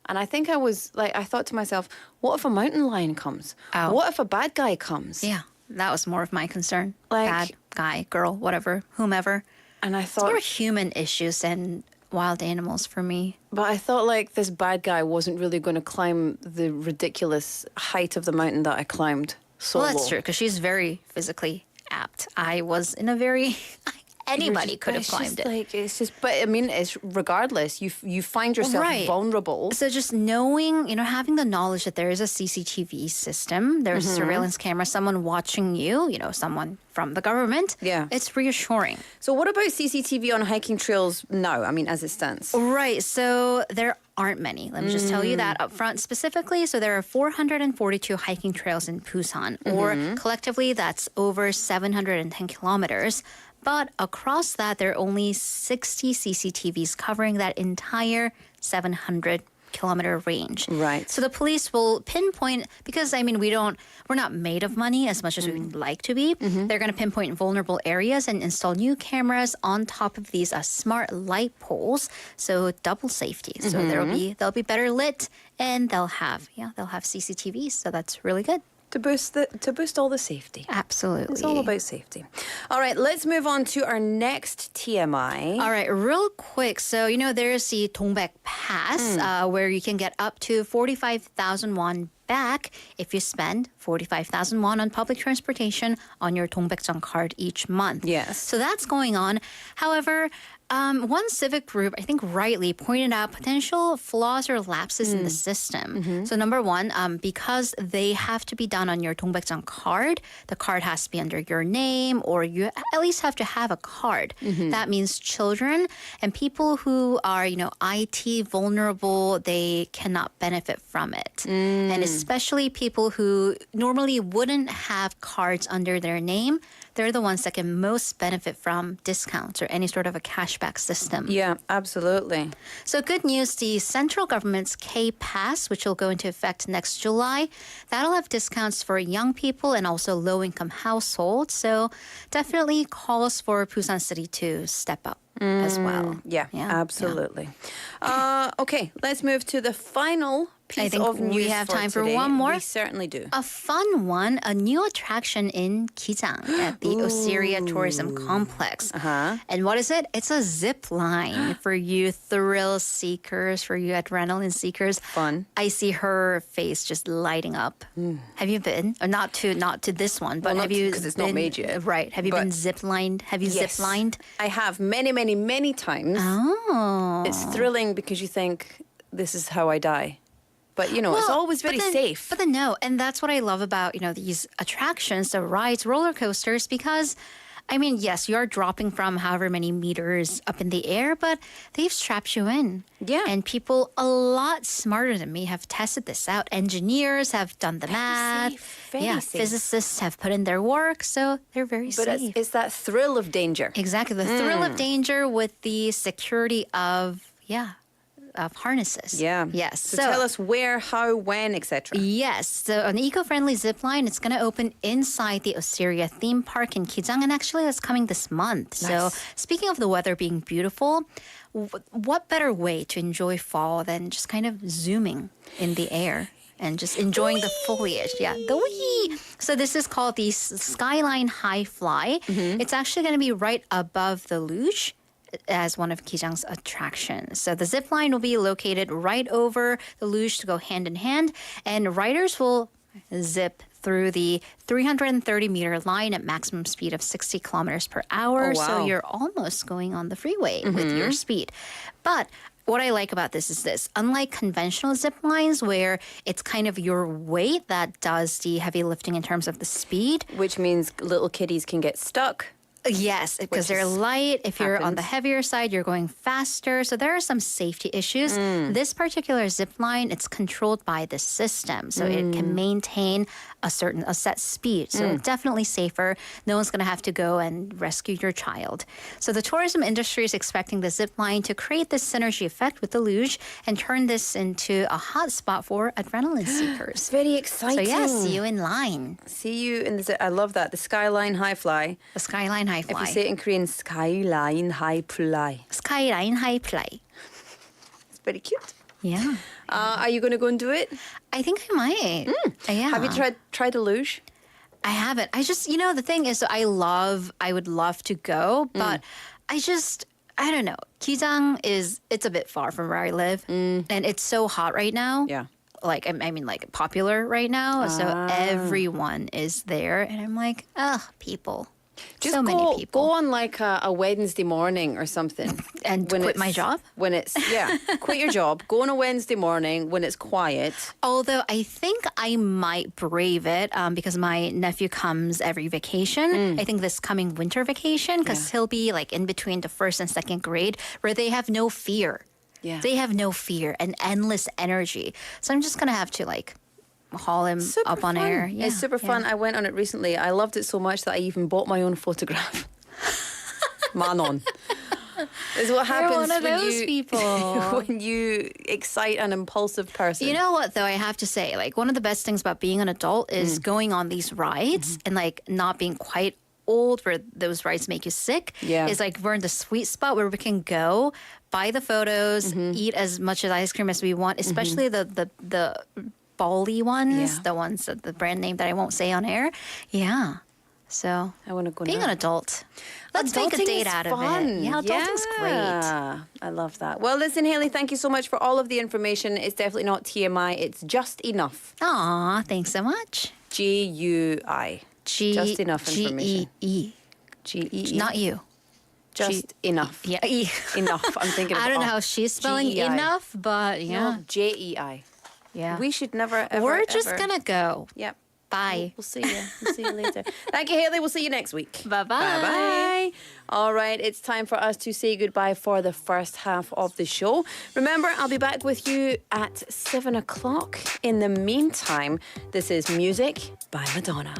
And I think I thought to myself, what if a mountain lion comes? What if a bad guy comes? Yeah, that was more of my concern. Like, bad guy, girl, whatever, whomever. And I thought... It's more human issues than wild animals for me. But I thought this bad guy wasn't really going to climb the ridiculous height of the mountain that I climbed solo. Well, that's true, because she's very physically apt. I was in a very... Anybody could have climbed it. It's just, but I mean, it's regardless. You find yourself vulnerable. So just knowing, having the knowledge that there is a CCTV system, there's a surveillance camera, someone watching you, someone from the government. Yeah, it's reassuring. So what about CCTV on hiking trails now? I mean, as it stands. Right. So there aren't many. Let me just tell you that up front specifically. So there are 442 hiking trails in Busan, or collectively that's over 710 kilometers. But across that, there are only 60 CCTVs covering that entire 700-kilometer range. Right. So the police will pinpoint, because, we're not made of money as much as we would like to be. They're going to pinpoint vulnerable areas and install new cameras on top of these smart light poles. So double safety. So they'll be better lit, and they'll have CCTVs. So that's really good. To boost all the safety. Absolutely. It's all about safety. All right, let's move on to our next TMI. All right, real quick. So, there's the 동백패스, where you can get up to 45,000 won back if you spend 45,000 won on public transportation on your 동백정 card each month. Yes. So that's going on. However, one civic group, I think rightly, pointed out potential flaws or lapses in the system. So number one, because they have to be done on your 동백정 card, the card has to be under your name, or you at least have to have a card. That means children and people who are, IT vulnerable, they cannot benefit from it. And especially people who normally wouldn't have cards under their name, they're the ones that can most benefit from discounts or any sort of a cashback system. Yeah, absolutely. So good news, the central government's K-Pass, which will go into effect next July, that'll have discounts for young people and also low-income households. So definitely calls for Busan City to step up as well. Yeah, absolutely. Yeah. Okay, let's move to the final piece of news. We have time for one more. We certainly do. A fun one, a new attraction in Gijang at the Osiria Tourism Complex. And what is it? It's a zip line for you thrill seekers, for you adrenaline seekers. Fun. I see her face just lighting up. Have you been? Or not to this one, but have you? Because it's not made yet. Right. Have you been zip lined? Have you zip lined? I have many times. Oh. It's thrilling because you think, this is how I die. But, it's always very safe. But then no, and that's what I love about, these attractions, the rides, roller coasters, because, yes, you are dropping from however many meters up in the air, but they've strapped you in. Yeah. And people a lot smarter than me have tested this out. Engineers have done the math. Very safe. Physicists have put in their work, so they're very safe. But it's that thrill of danger. Exactly, the thrill of danger with the security of harnesses. Yeah. Yes. So tell us where, how, when, etc. Yes. So an eco-friendly zip line, it's going to open inside the Osiria theme park in Gijang, and actually that's coming this month. Nice. So speaking of the weather being beautiful, what better way to enjoy fall than just kind of zooming in the air and just enjoying the foliage. Yeah, the wee. So this is called the Skyline High Fly. It's actually going to be right above the luge. as one of Kijang's attractions. So the zip line will be located right over the luge to go hand in hand, and riders will zip through the 330-meter line at maximum speed of 60 kilometers per hour. Oh, wow. So you're almost going on the freeway with your speed. But what I like about this is this. Unlike conventional zip lines where it's kind of your weight that does the heavy lifting in terms of the speed. Which means little kiddies can get stuck. Yes, because they're light. If you're on the heavier side, you're going faster. So there are some safety issues. This particular zip line, it's controlled by the system. So it can maintain a set speed. So definitely safer. No one's going to have to go and rescue your child. So the tourism industry is expecting the zip line to create this synergy effect with the luge and turn this into a hot spot for adrenaline seekers. It's very So exciting. yeah, see you in line. See you in the... I love that. The Skyline High Fly. The Skyline High If Fly. you say it in Korean, Skyline High Fly. Skyline High Fly. It's very cute. Yeah. Are you going to go and do it? I think I might. Yeah. Have you tried the luge? I haven't. I just, the thing is, I would love to go, but I don't know. Kijang it's a bit far from where I live, and it's so hot right now. Yeah. Like, I mean, like popular right now. So everyone is there, and I'm like, people. Just so many people. Go on like a Wednesday morning or something. And quit my job? When it's, quit your job. Go on a Wednesday morning when it's quiet. Although I think I might brave it because my nephew comes every vacation. I think this coming winter vacation because he'll be like in between the first and second grade where they have no fear. Yeah. They have no fear and endless energy. So I'm just going to have to like haul him up on fun. air. Yeah, it's super fun. I went on it recently. I loved it so much that I even bought my own photograph. Manon. Is what happens one of when those people. when you excite an impulsive person. You know what, though, I have to say, like, one of the best things about being an adult is going on these rides and, like, not being quite old where those rides make you sick. Yeah. Is, like, we're in the sweet spot where we can go, buy the photos, eat as much of the ice cream as we want, especially the Bali ones, the ones that the brand name that I won't say on air. Yeah. So I want to go being now. an adult. Let's make a Adulting date is out fun. of it. Yeah, adulting's great. Yeah, I love that. Well, listen, Hailey, thank you so much for all of the information. It's definitely not TMI. It's just enough. Aw, thanks so much. GUI. Just enough information. G-E-E. G-E-E. Not you. Just enough. Yeah, E. Enough. I'm thinking of I don't know all. how she's spelling GEI. enough, but yeah. No, JEI. Yeah. We should never, ever, We're just ever- going to go. Yep. Bye. We'll see you. We'll see you later. Thank you, Hailey. We'll see you next week. Bye-bye. Bye-bye. All right, it's time for us to say goodbye for the first half of the show. Remember, I'll be back with you at 7 o'clock. In the meantime, this is Music by Madonna.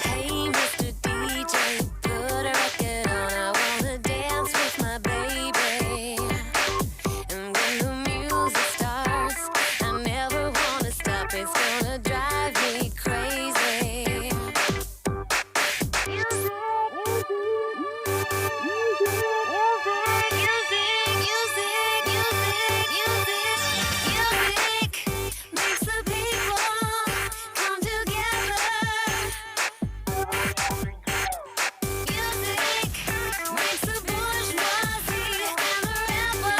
Hey, Mr. DJ, put a record on. I wanna dance with my baby. And when the music starts, I never wanna stop. It's gonna drive me crazy. Music makes the people come together. Music makes the bourgeoisie and the rebel.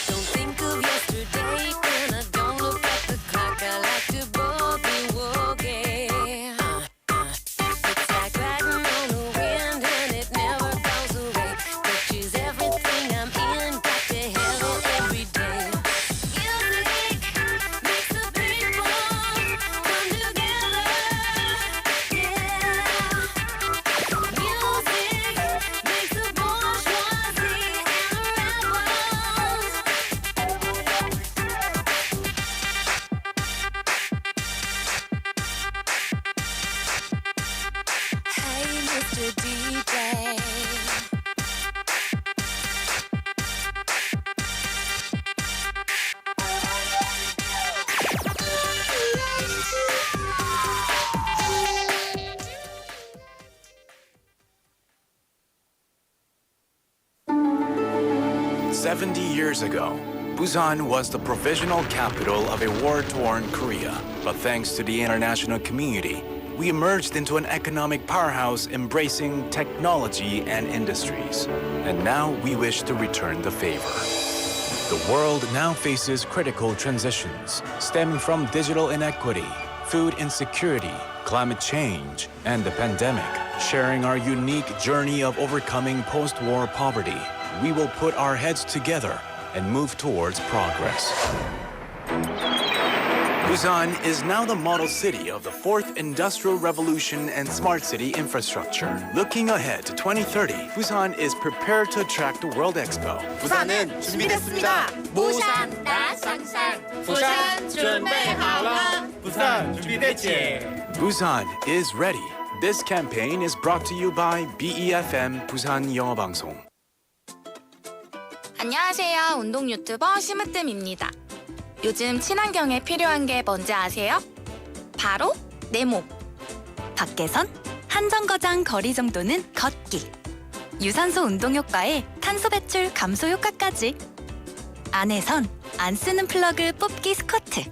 Don't think of yesterday when I don't look at the clock. I like to boogie woogie. It's like riding on the wind and it never goes away. Touches everything I'm in, got to have it every day. Music makes the people come together. Music makes the bourgeoisie and the rebels. Hey, Mr. DJ. 70 years ago, Busan was the provisional capital of a war-torn Korea. But thanks to the international community, we emerged into an economic powerhouse embracing technology and industries. And now we wish to return the favor. The world now faces critical transitions stemming from digital inequity, food insecurity, climate change, and the pandemic. Sharing our unique journey of overcoming post-war poverty, we will put our heads together and move towards progress. Busan is now the model city of the fourth industrial revolution and smart city infrastructure. Looking ahead to 2030, Busan is prepared to attract the World Expo. 부산은 준비됐습니다. 부산 나 상상 부산 준비하라 부산 준비됐지. Busan is ready. This campaign is brought to you by BEFM 부산영어방송. 안녕하세요. 운동 유튜버 심으뜸입니다. 요즘 친환경에 필요한 게 뭔지 아세요? 바로 내 몸. 밖에선 한정거장 거리 정도는 걷기. 유산소 운동 효과에 탄소 배출 감소 효과까지. 안에선 안 쓰는 플러그 뽑기 스쿼트.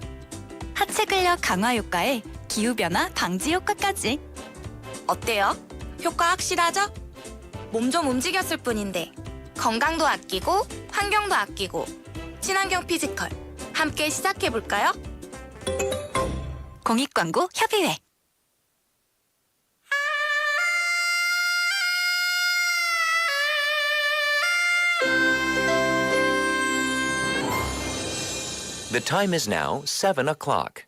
하체 근력 강화 효과에 기후변화 방지 효과까지. 어때요? 효과 확실하죠? 몸 좀 움직였을 뿐인데 건강도 아끼고 환경도 아끼고 친환경 피지컬 함께 시작해볼까요? 공익광고 협의회. The time is now 7 o'clock.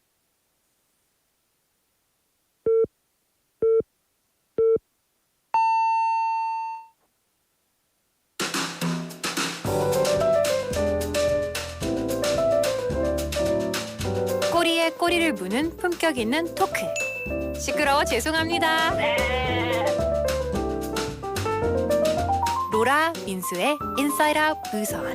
꼬리에 꼬리를 무는 품격 있는 토크. 시끄러워 죄송합니다. 로라 민수의 인싸의학 부산.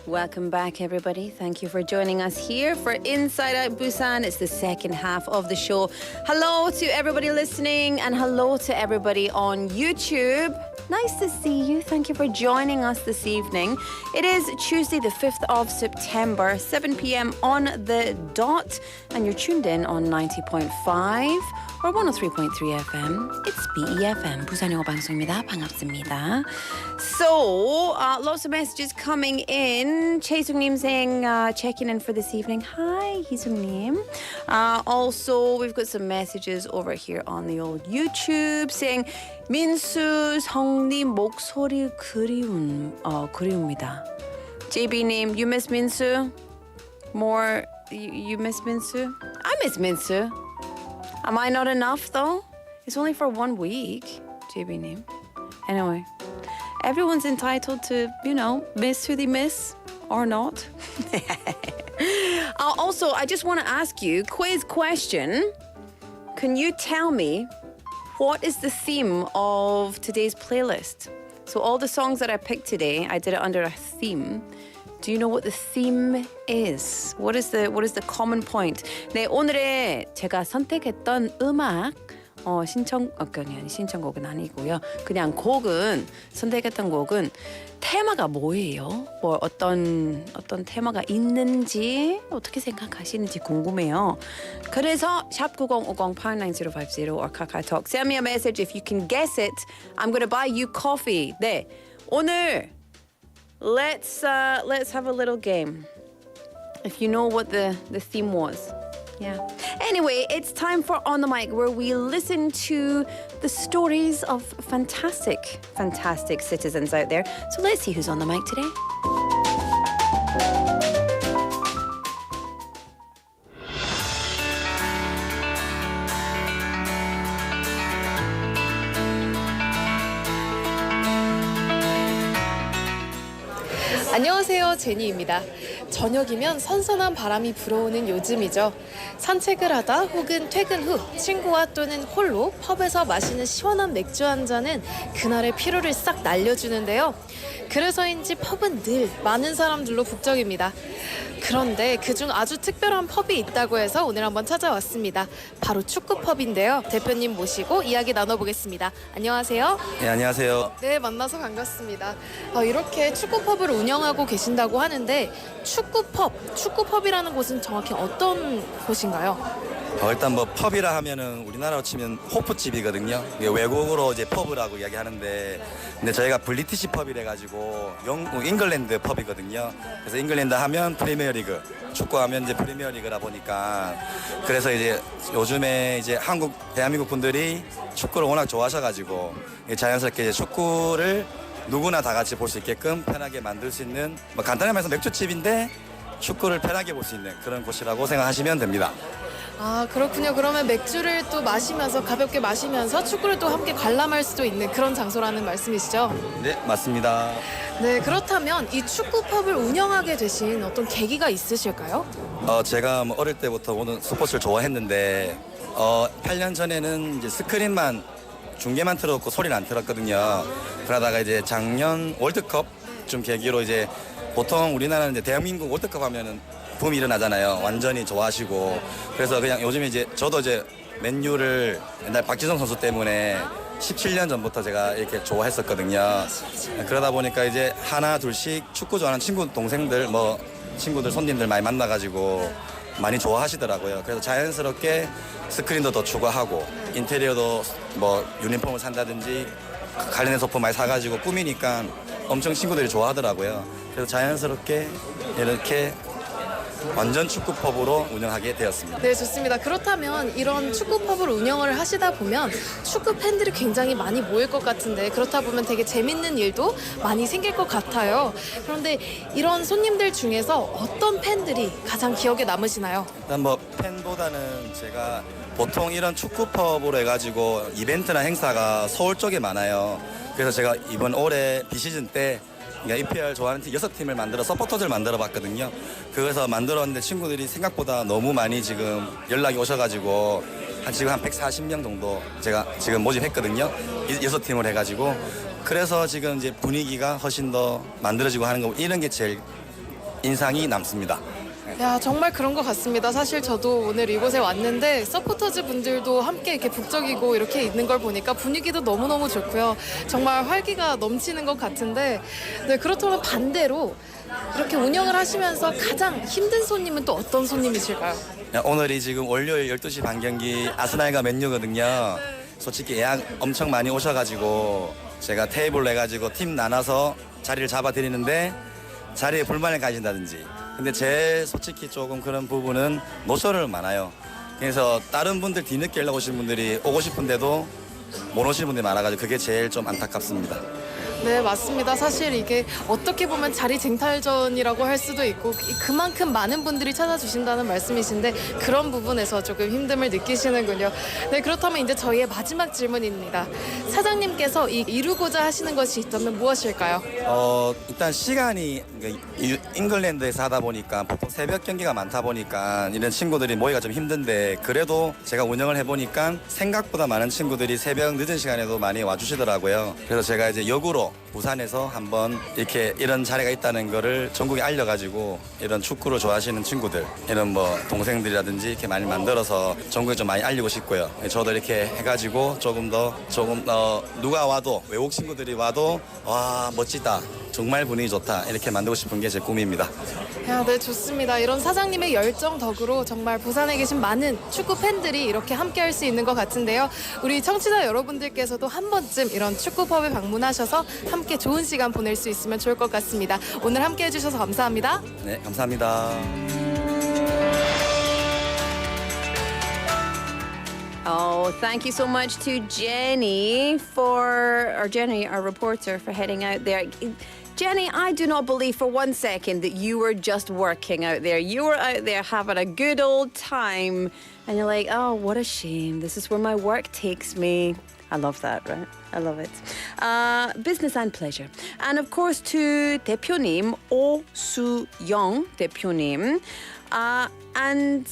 Welcome back, everybody. Thank you for joining us here for Inside Out Busan. It's the second half of the show. Hello to everybody listening and hello to everybody on YouTube. Nice to see you. Thank you for joining us this evening. It is Tuesday, the 5th of September, 7 p.m. on the dot, and you're tuned in on 90.5 or 103.3 FM. It's BEFM, 부산영어방송입니다. 반갑습니다. So, lots of messages coming in. 최희숙님 saying, checking in for this evening. Hi, 희숙님. Also, we've got some messages over here on the old YouTube saying, 민수 성님 목소리 그리웁니다. JB님, you miss Minsu? More, you miss Minsu? I miss Minsu. Am I not enough though? It's only for 1 week, JB님. Anyway, everyone's entitled to, miss who they miss or not. Also, I just want to ask you, quiz question. Can you tell me what is the theme of today's playlist? So all the songs that I picked today, I did it under a theme. Do you know what the theme is? What is the common point? 네, 오늘의 제가 선택했던 음악 신청곡은 아니고요. 그냥 선택했던 곡은 테마가 뭐예요? 뭐 어떤 테마가 있는지 어떻게 생각하시는지 궁금해요. 그래서 샵 9050 8950 or 카카오톡 send me a message if you can guess it. I'm gonna buy you coffee. 네, 오늘 let's have a little game. If you know what the theme was. Yeah. Anyway, it's time for On the Mic, where we listen to the stories of fantastic citizens out there. So let's see who's on the mic today. 안녕하세요, 제니입니다. 저녁이면 선선한 바람이 불어오는 요즘이죠. 산책을 하다 혹은 퇴근 후 친구와 또는 홀로 펍에서 마시는 시원한 맥주 한 잔은 그날의 피로를 싹 날려주는데요. 그래서인지 펍은 늘 많은 사람들로 북적입니다. 그런데 그중 아주 특별한 펍이 있다고 해서 오늘 한번 찾아왔습니다. 바로 축구 펍인데요. 대표님 모시고 이야기 나눠보겠습니다. 안녕하세요. 네, 안녕하세요. 네, 만나서 반갑습니다. 이렇게 축구 펍을 운영하고 계신다고 하는데 축구 펍이라는 곳은 정확히 어떤 곳인가요? 일단 뭐 펍이라 하면은 우리나라로 치면 호프집이거든요. 외국어로 이제 펍이라고 이야기하는데, 근데 저희가 브리티시 펍이래 가지고 잉글랜드 펍이거든요. 그래서 잉글랜드 하면 프리미어리그, 축구하면 이제 프리미어리그라 보니까, 그래서 이제 요즘에 이제 대한민국 분들이 축구를 워낙 좋아하셔가지고 자연스럽게 이제 축구를 누구나 다 같이 볼 수 있게끔 편하게 만들 수 있는, 뭐 간단하게 말해서 맥주집인데 축구를 편하게 볼 수 있는 그런 곳이라고 생각하시면 됩니다. 아, 그렇군요. 그러면 맥주를 또 마시면서 가볍게 마시면서 축구를 또 함께 관람할 수도 있는 그런 장소라는 말씀이시죠? 네, 맞습니다. 네, 그렇다면 이 축구 펍을 운영하게 되신 어떤 계기가 있으실까요? 제가 뭐 어릴 때부터 모든 스포츠를 좋아했는데 8년 전에는 이제 스크린만 중계만 틀어놓고 소리를 안 틀었거든요. 그러다가 이제 작년 월드컵 좀 계기로 이제 보통 우리나라는 이제 대한민국 월드컵 하면은 붐이 일어나잖아요. 완전히 좋아하시고. 그래서 그냥 요즘에 이제 저도 이제 맨유를 옛날 박지성 선수 때문에 17년 전부터 제가 이렇게 좋아했었거든요. 그러다 보니까 이제 하나 둘씩 축구 좋아하는 동생들 친구들 손님들 많이 만나가지고 많이 좋아하시더라고요. 그래서 자연스럽게 스크린도 더 추가하고 인테리어도 뭐 유니폼을 산다든지 관련된 소품 많이 사가지고 꾸미니까 엄청 친구들이 좋아하더라고요. 그래서 자연스럽게 이렇게 완전 축구 펍으로 운영하게 되었습니다. 네, 좋습니다. 그렇다면 이런 축구 펍을 운영을 하시다 보면 축구 팬들이 굉장히 많이 모일 것 같은데, 그렇다 보면 되게 재밌는 일도 많이 생길 것 같아요. 그런데 이런 손님들 중에서 어떤 팬들이 가장 기억에 남으시나요? 일단 뭐 팬보다는 제가 보통 이런 축구 펍으로 해가지고 이벤트나 행사가 서울 쪽에 많아요. 그래서 제가 이번 올해 비시즌 때 EPL 좋아하는 6팀을 만들어 서포터즈를 만들어 봤거든요. 그래서 만들었는데 친구들이 생각보다 너무 많이 지금 연락이 오셔가지고 지금 한 140명 정도 제가 지금 모집했거든요. 6팀을 해가지고. 그래서 지금 이제 분위기가 훨씬 더 만들어지고 하는 거, 이런 게 제일 인상이 남습니다. 야, 정말 그런 것 같습니다. 사실 저도 오늘 이곳에 왔는데 서포터즈 분들도 함께 이렇게 북적이고 이렇게 있는 걸 보니까 분위기도 너무너무 좋고요. 정말 활기가 넘치는 것 같은데, 네, 그렇다면 반대로 이렇게 운영을 하시면서 가장 힘든 손님은 또 어떤 손님이실까요? 오늘이 지금 월요일 12시 반 경기 아스날과 맨유거든요. 솔직히 예약 엄청 많이 오셔가지고 제가 테이블로 해가지고 팀 나눠서 자리를 잡아드리는데 자리에 불만을 가진다든지, 근데 제 솔직히 조금 그런 부분은 노쇼를 많아요. 그래서 다른 분들 뒤늦게 연락 오신 분들이 오고 싶은데도 못 오시는 분들이 많아가지고 그게 제일 좀 안타깝습니다. 네, 맞습니다. 사실 이게 어떻게 보면 자리 쟁탈전이라고 할 수도 있고 그만큼 많은 분들이 찾아주신다는 말씀이신데 그런 부분에서 조금 힘듦을 느끼시는군요. 네, 그렇다면 이제 저희의 마지막 질문입니다. 사장님께서 이루고자 하시는 것이 있다면 무엇일까요? 일단 시간이 잉글랜드에서 하다 보니까 보통 새벽 경기가 많다 보니까 이런 친구들이 모이기가 좀 힘든데, 그래도 제가 운영을 해보니까 생각보다 많은 친구들이 새벽 늦은 시간에도 많이 와주시더라고요. 그래서 제가 이제 역으로 부산에서 한번 이렇게 이런 자리가 있다는 거를 전국에 알려가지고 이런 축구를 좋아하시는 친구들, 이런 뭐 동생들이라든지 이렇게 많이 만들어서 전국에 좀 많이 알리고 싶고요. 저도 이렇게 해가지고 조금 더 누가 와도, 외국 친구들이 와도 와 멋지다, 정말 분위기 좋다, 이렇게 만들고 싶은 게 제 꿈입니다. 야, 네, 좋습니다. 이런 사장님의 열정 덕으로 정말 부산에 계신 많은 축구 팬들이 이렇게 함께 할 수 있는 것 같은데요. 우리 청취자 여러분들께서도 한 번쯤 이런 축구 펍에 방문하셔서 함께 좋은 시간 보낼 수 있으면 좋을 것 같습니다. 오늘 함께 해주셔서 감사합니다. 네, 감사합니다. Oh, thank you so much to Jenny, our reporter, for heading out there. Jenny, I do not believe for one second that you were just working out there. You were out there having a good old time, and you're like, oh, what a shame. This is where my work takes me. I love that, right? I love it. Business and pleasure. And of course to 대표님 오수영 대표님. And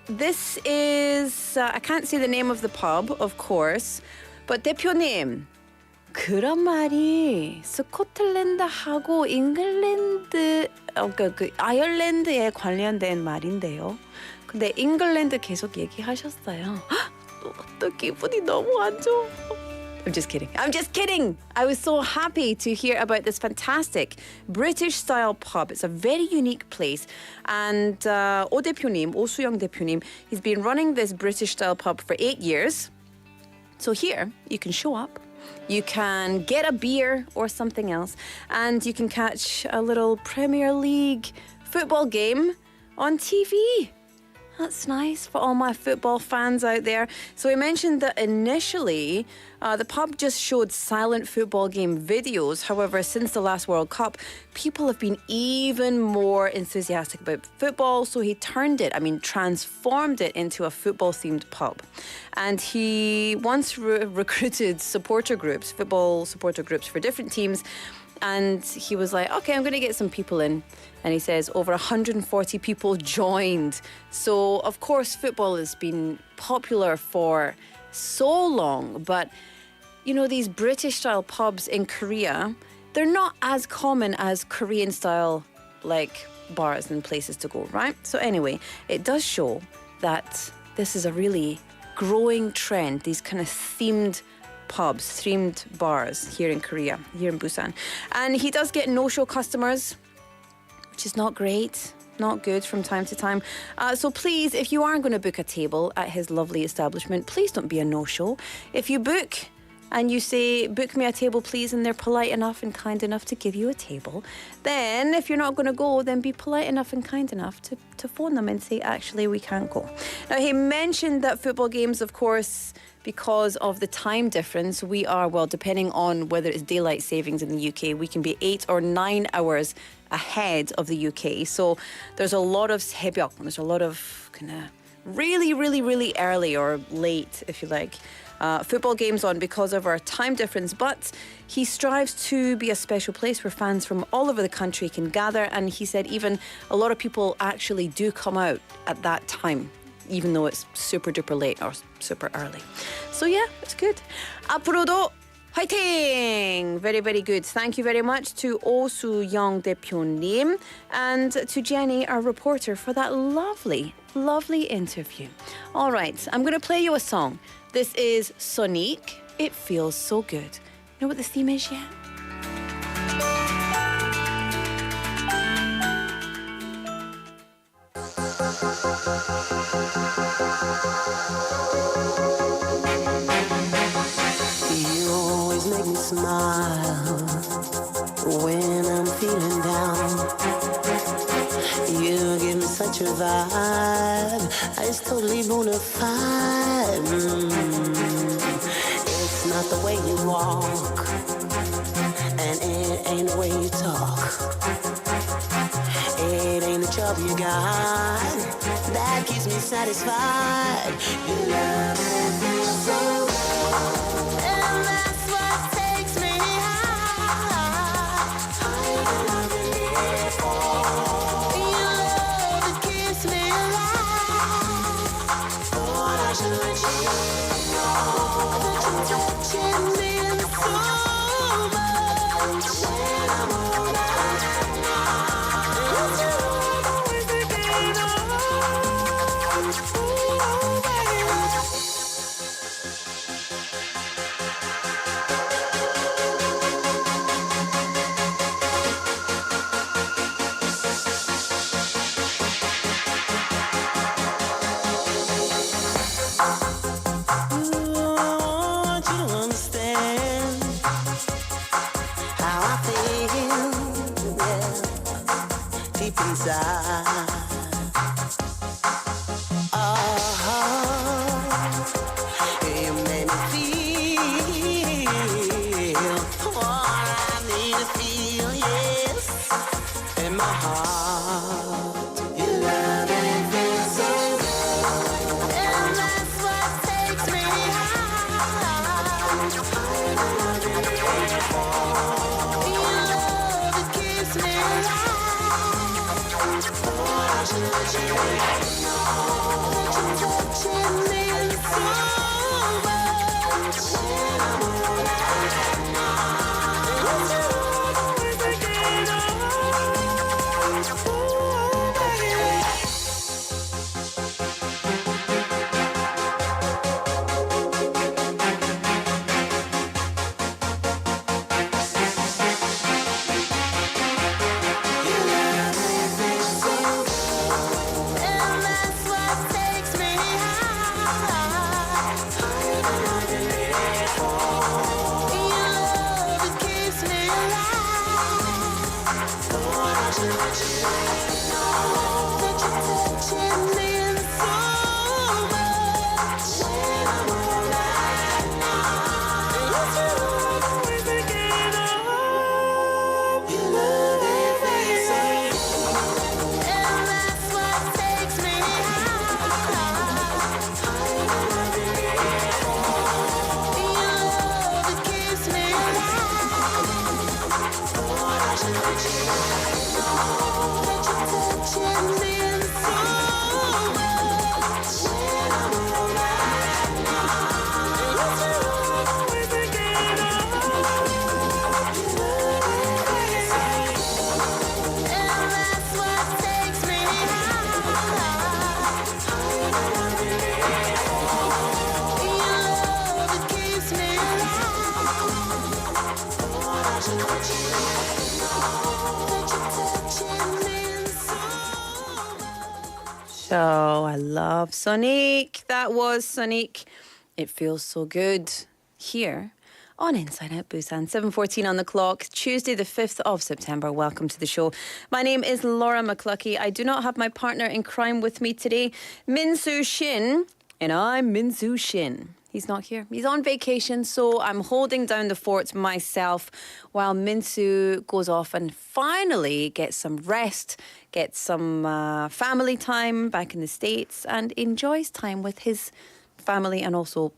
this is, I can't say the name of the pub, of course, but 대표님, 그런 말이 스코틀랜드하고 잉글랜드, 아일랜드에 관련된 말인데요. 근데 잉글랜드 계속 얘기하셨어요. 또 기분이 너무 안 좋아. I'm just kidding. I'm just kidding. I was so happy to hear about this fantastic British-style pub. It's a very unique place. And 오 대표님, 오수영 대표님, he's been running this British-style pub for 8 years. So here, you can show up. You can get a beer or something else. And you can catch a little Premier League football game on TV. That's nice for all my football fans out there. So we mentioned that initially the pub just showed silent football game videos. However, since the last World Cup, people have been even more enthusiastic about football. So he transformed it into a football-themed pub. And he once recruited supporter groups, football supporter groups for different teams. And he was like, okay, I'm going to get some people in. And he says over 140 people joined. So, of course, football has been popular for so long. But, you know, these British-style pubs in Korea, they're not as common as Korean-style, like, bars and places to go, right? So anyway, it does show that this is a really growing trend, these kind of themed pubs, themed bars here in Korea, here in Busan. And he does get no-show customers, which is not great, not good from time to time. So please, if you are going to book a table at his lovely establishment, please don't be a no-show. If you book and you say, book me a table, please, and they're polite enough and kind enough to give you a table, then if you're not going to go, then be polite enough and kind enough to phone them and say, actually, we can't go. Now, he mentioned that football games, of course, because of the time difference, we are, well, depending on whether it's daylight savings in the UK, we can be 8 or 9 hours ahead of the UK. So there's a lot of 새벽, there's a lot of kind of really, really, really early or late, if you like, football games on because of our time difference. But he strives to be a special place where fans from all over the country can gather. And he said even a lot of people actually do come out at that time, even though it's super duper late or super early. So yeah, it's good. 앞으로도 화이팅! Very, very good. Thank you very much to 오수영 대표님 and to Jenny, our reporter, for that lovely, lovely interview. All right, I'm going to play you a song. This is Sonique. It feels so good. You know what the theme is yet? You always make me smile when I'm feeling down. You give me such a vibe, it's totally bona fide. It's not the way you walk, and it ain't the way you talk. It ain't the job you got that keeps me satisfied. Your love feels so good, and that's what takes me high. Higher than I've been before. Your love, it keeps me alive. Thought I should let you know that you're touching me so much. When I'm all out now, it's you always thinking of. Ooh, baby. Want you to understand how I feel, yeah, deep inside. You made me feel what I need to feel, yes, in my heart. Your love and it feels so good, and that's what takes me high. So I love Sonic. That was Sonic. It feels so good here on Inside Out Busan. 7:14 on the clock. Tuesday, the 5th of September. Welcome to the show. My name is Laura McCluckey. I do not have my partner in crime with me today, Min-soo Shin. And I'm Min-soo Shin. He's not here. He's on vacation, so I'm holding down the fort myself while Min-soo goes off and finally gets some rest, gets some family time back in the States, and enjoys time with his family and also,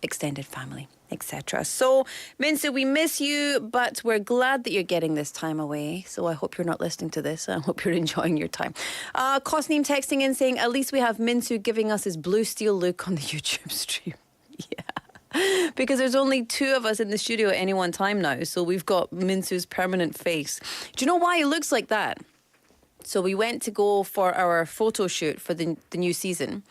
extended family, etc. So, Min-soo, we miss you, but we're glad that you're getting this time away. So I hope you're not listening to this. I hope you're enjoying your time. Cosneem texting in saying, at least we have Min-soo giving us his blue steel look on the YouTube stream. Yeah. Because there's only two of us in the studio at any one time now. So we've got Min-soo's permanent face. Do you know why he looks like that? So we went to go for our photo shoot for the new season.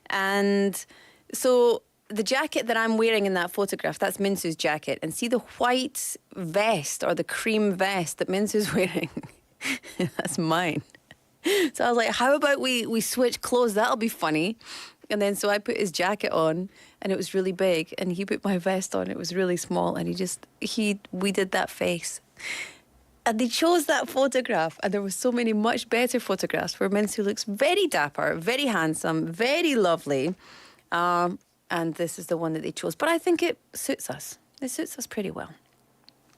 And so the jacket that I'm wearing in that photograph, that's Min-soo's jacket. And see the white vest or the cream vest that Min-soo's wearing? That's mine. So I was like, how about we switch clothes? That'll be funny. And then so I put his jacket on and it was really big. And he put my vest on, it was really small. And we did that face. And they chose that photograph. And there were so many much better photographs where Min-soo looks very dapper, very handsome, very lovely. And this is the one that they chose. But I think it suits us. It suits us pretty well.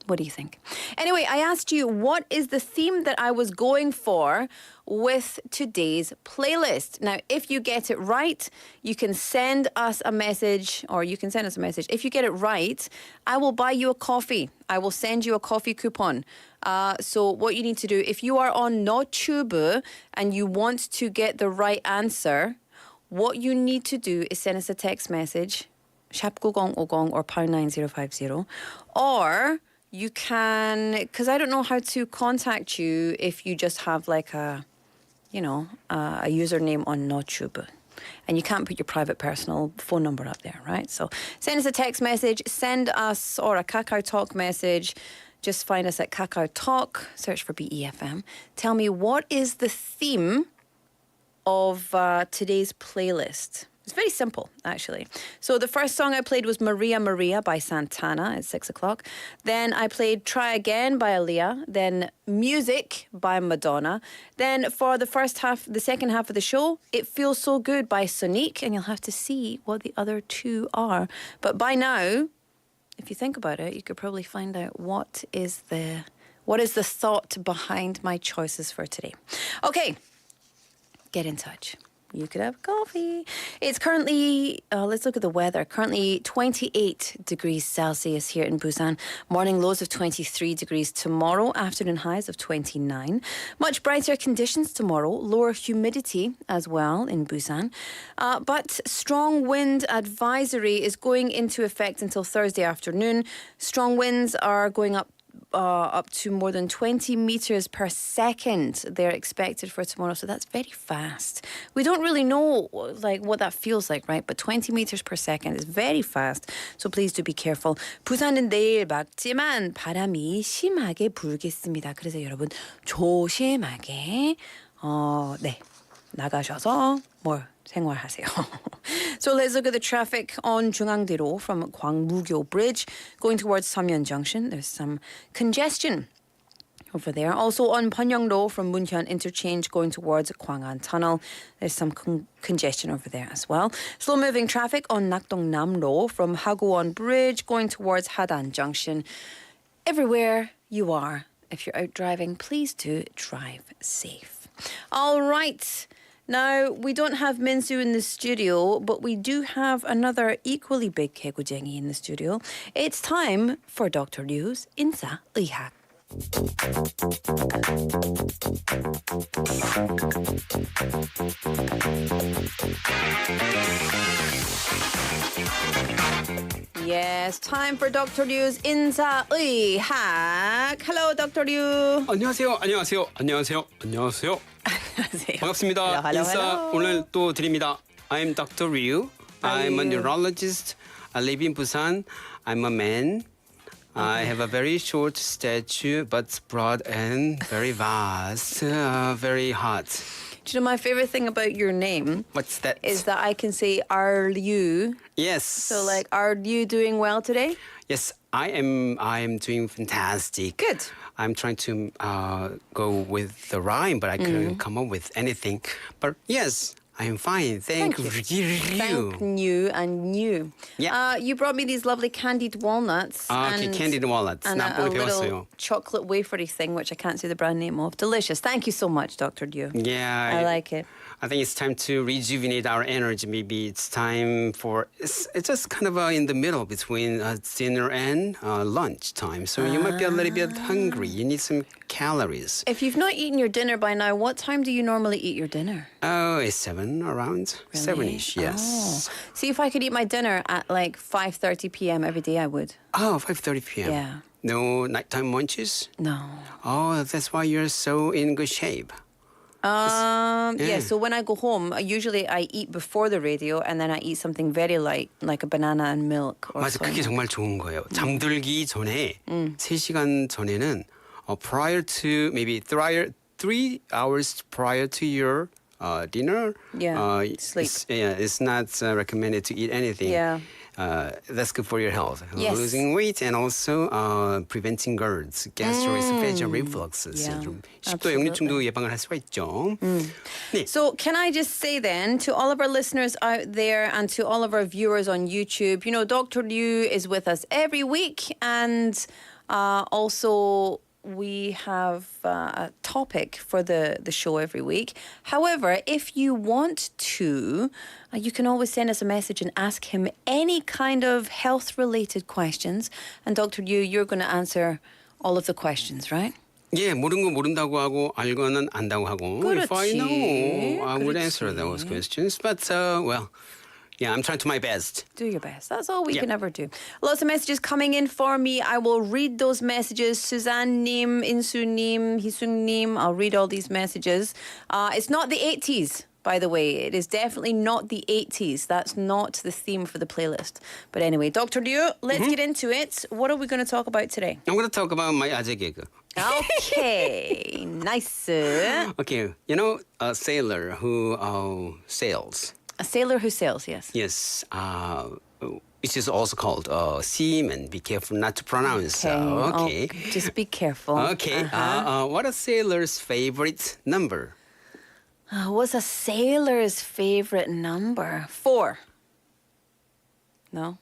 What do you think? Anyway, I asked you, what is the theme that I was going for with today's playlist? Now, if you get it right, you can send us a message, or you can send us a message. If you get it right, I will buy you a coffee. I will send you a coffee coupon. So what you need to do, if you are on Notube and you want to get the right answer, what you need to do is send us a text message, 샵9050 or #9050, or you can, because I don't know how to contact you if you just have like a username on Notube. And you can't put your private personal phone number up there, right? So send us a text message, send us, or a Kakao Talk message. Just find us at Kakao Talk, search for BEFM. Tell me, what is the theme of today's playlist? It's very simple, actually. So the first song I played was Maria Maria by Santana at 6 o'clock. Then I played Try Again by Aaliyah. Then Music by Madonna. Then for the second half of the show, It Feels So Good by Sonic. And you'll have to see what the other two are. But by now, if you think about it, you could probably find out what is the thought behind my choices for today. Okay, get in touch. you could have coffee. It's currently, let's look at the weather. Currently 28 degrees Celsius here in Busan. Morning lows of 23 degrees tomorrow. Afternoon highs of 29. Much brighter conditions tomorrow. Lower humidity as well in Busan. But strong wind advisory is going into effect until Thursday afternoon. Strong winds are going up to more than 20 meters per second. They're expected for tomorrow, so that's very fast. We don't really know what that feels like, right? But 20 meters per second is very fast, so please do be careful. 부산은 내일 맑지만 바람이 심하게 불겠습니다. 그래서 여러분 조심하게 나가셔서 생활하세요. So let's look at the traffic on 중앙대로 from Gwangmugo Bridge going towards Samyeon Junction. There's some congestion over there. Also on Pyeongdo from Munhyun Interchange going towards Gwangan Tunnel. There's some congestion over there as well. Slow-moving traffic on Nakdong-Namro from Hagwon Bridge going towards Hadan Junction. Everywhere you are, if you're out driving, please do drive safe. All right. Now, we don't have Minsu in the studio, but we do have another equally big 개구쟁이 in the studio. It's time for Dr. Liu's 인싸의학. Yes, time for Dr. Liu's 인싸의학. Hello, Dr. Liu. 안녕하세요. 안녕하세요. 안녕하세요. 안녕하세요. 반갑습니다. 인사 오늘 또 드립니다. I'm Dr. Ryu. I'm a neurologist. I live in Busan. I'm a man. I have a very short stature, but broad and very vast, very hot. Do you know my favorite thing about your name? What's that? Is that I can say, are you? Yes. So are you doing well today? Yes, I am doing fantastic. Good. I'm trying to go with the rhyme, but I couldn't come up with anything. But yes, I am fine. Thank you. Thank you and you. Yeah. You brought me these lovely candied walnuts. Okay, candied walnuts. And a 나폴리 little 배웠어요. chocolate wafery thing, which I can't say the brand name of. Delicious. Thank you so much, Dr. Liu. Yeah. I like it. I think it's time to rejuvenate our energy. Maybe it's time for it's just kind of in the middle between dinner and lunch time. So you might be a little bit hungry. You need some calories. If you've not eaten your dinner by now, what time do you normally eat your dinner? Oh, it's 7 around. Really? 7-ish, yes. Oh. See, if I could eat my dinner at 5:30 p.m. every day, I would. Oh, 5:30 p.m. Yeah. No nighttime munches? No. Oh, that's why you're so in good shape. Yeah, so when I go home, usually I eat before the radio and then I eat something very light, like a banana and milk or 맞아, 그게 정말 좋은 거예요. 잠들기 전에 3시간 전에는 prior to maybe 3 hours prior to your dinner, sleep. It's not recommended to eat anything. Yeah. That's good for your health. Yes. Losing weight and also preventing GERDs, gastroesophageal refluxes. Yeah, 좀 식도 역류증도 예방을 할 수가 있죠. 네. So can I just say then to all of our listeners out there and to all of our viewers on YouTube, Dr. Liu is with us every week and also we have a topic for the show every week. However, if you want to, you can always send us a message and ask him any kind of health-related questions. And Dr. Liu, you're going to answer all of the questions, right? 예, 모르는 거 모른다고 하고 알고는 안다고 하고. 그렇지. If I know, I would 그렇지. answer those questions. But yeah, I'm trying to my best. Do your best. That's all we can ever do. Lots of messages coming in for me. I will read those messages. Suzanne Nim, Insu Nim, Hisung Nim. I'll read all these messages. It's not the 80s, by the way. It is definitely not the 80s. That's not the theme for the playlist. But anyway, Dr. Liu, let's get into it. What are we going to talk about today? I'm going to talk about my 아재 개그. Okay, nice. Okay, a sailor who sails. A sailor who sails, yes. Yes, which is also called seaman. Be careful not to pronounce. Okay. Just be careful. Okay. What a sailor's favorite number? What's a sailor's favorite number? 4. No?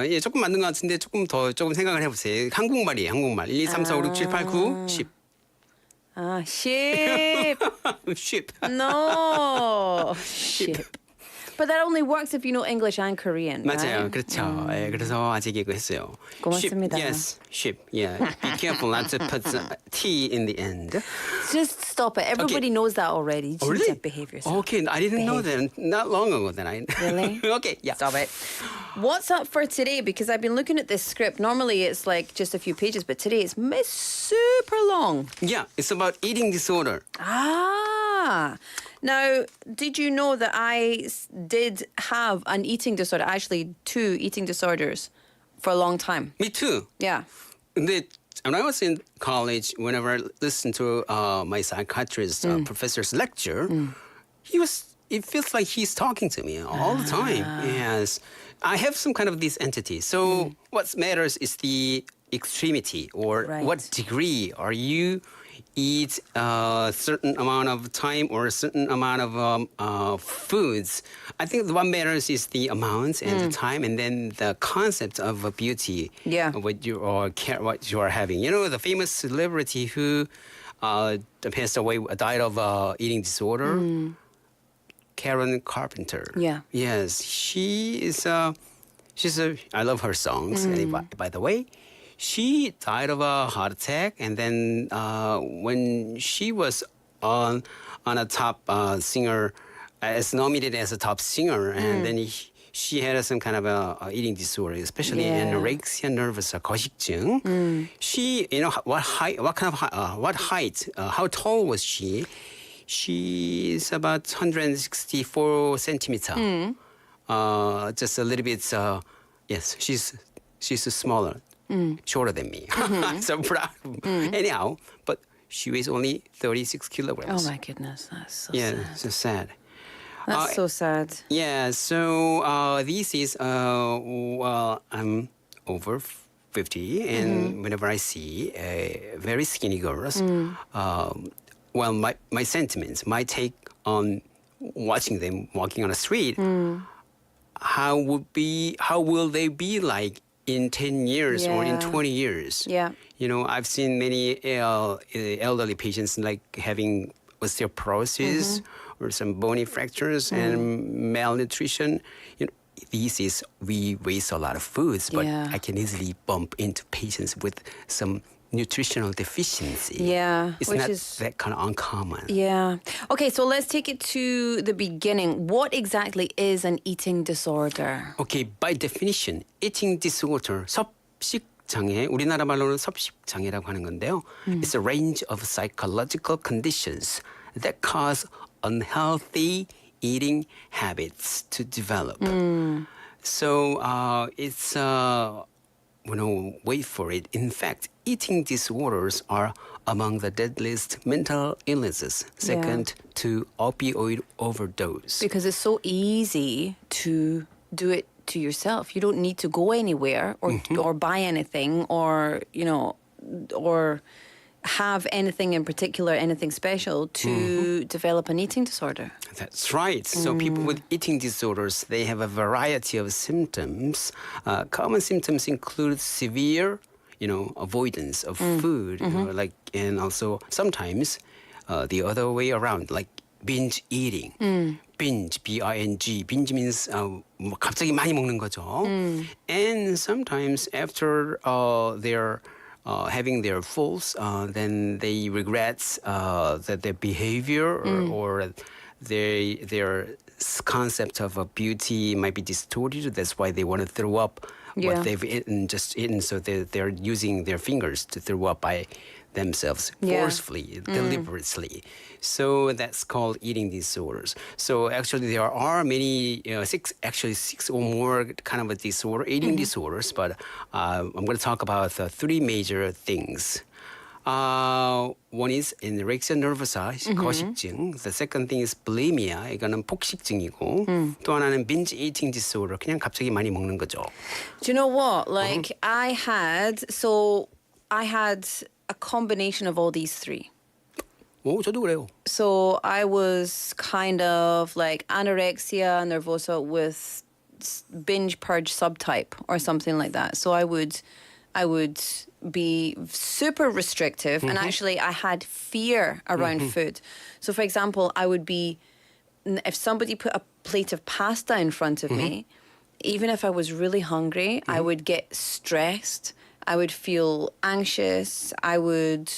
예, 조금 맞는 것 같은데 조금 생각을 해보세요. 한국말이에요, 한국말. 1, 2, 3, 4, 5, 6, 7, 8, 9, 10. Sheep. Sheep. No. Sheep. But that only works if you know English and Korean, 맞아요. right? 그렇죠. 예, 그래서 아직 이거 했어요. 고맙습니다. Sheep, yes, sheep. Yeah. Be careful not to put some T in the end. Just stop it. Everybody knows that already. Just Really? behave yourself. Okay, I didn't know that not long ago. Then I Really? Okay, yeah. Stop it. What's up for today? Because I've been looking at this script. Normally it's like just a few pages, but today it's super long. Yeah, it's about eating disorder. Ah. Now, did you know that I did have an eating disorder? Actually, 2 eating disorders for a long time. Me too. Yeah. 근데 when I was in college, whenever I listened to my psychiatrist professor's lecture, it feels like he's talking to me all the time. Yes. I have some kind of this entity. So what matters is the extremity or what degree are you eat a certain amount of time or a certain amount of foods. I think what matters is the amount and the time, and then the concept of beauty. Yeah. What you are having. You know, the famous celebrity who passed away, died of eating disorder. Karen Carpenter. Yeah. Yes, she's a. I love her songs. By the way. She died of a heart attack, and then when she was on a top singer, as nominated as a top singer, and then she had some kind of a eating disorder, especially anorexia nervosa, 거식증. She, you know, what height? How tall was she? She's about 164 centimeter. Just a little bit. Yes, she's smaller. Shorter than me. So proud. Anyhow, but she weighs only 36 kilograms. Oh my goodness, that's so yeah, sad. so sad. That's so sad. Yeah, so these is, well, I'm over 50, and whenever I see very skinny girls, well, my sentiments, my take on watching them walking on the street, how will they be like in 10 years or in 20 years? Yeah. You know, I've seen many elderly patients like having osteoporosis or some bony fractures and malnutrition. You know, we waste a lot of foods, but I can easily bump into patients with some nutritional deficiency. Yeah. It's not that kind of uncommon. Yeah. Okay, so let's take it to the beginning. What exactly is an eating disorder? Okay, by definition, eating disorder, 섭식장애, 우리나라 말로는 섭식장애라고 하는 건데요. It's a range of psychological conditions that cause unhealthy eating habits to develop. So it's wait for it. In fact, eating disorders are among the deadliest mental illnesses, second to opioid overdose. Because it's so easy to do it to yourself. You don't need to go anywhere or buy anything or, you know, or have anything in particular, anything special to develop an eating disorder. That's right. So people with eating disorders, they have a variety of symptoms. Common symptoms include severe, avoidance of food, and also sometimes the other way around, like binge eating. Binge, B-I-N-G. Binge means 갑자기 많이 먹는 거죠. And sometimes after they're having their falls, then they regret that their behavior or their concept of beauty might be distorted. That's why they want to throw up what they've eaten. So they're using their fingers to throw up by themselves forcefully, deliberately. So that's called eating disorders. So actually there are many, six or more kind of a disorder, eating disorders, but I'm going to talk about three major things. One is anorexia nervosa, 거식증. The second thing is bulimia, 이거는 폭식증이고 또 하나는 binge eating disorder, 그냥 갑자기 많이 먹는 거죠. Do you know what? Like I had a combination of all these three. 오, 저도 그래요. So I was kind of like anorexia nervosa with binge purge subtype or something like that. So I would I would be super restrictive. And actually, I had fear around food. So, for example, I would be, if somebody put a plate of pasta in front of me, even if I was really hungry, I would get stressed. I would feel anxious. I would,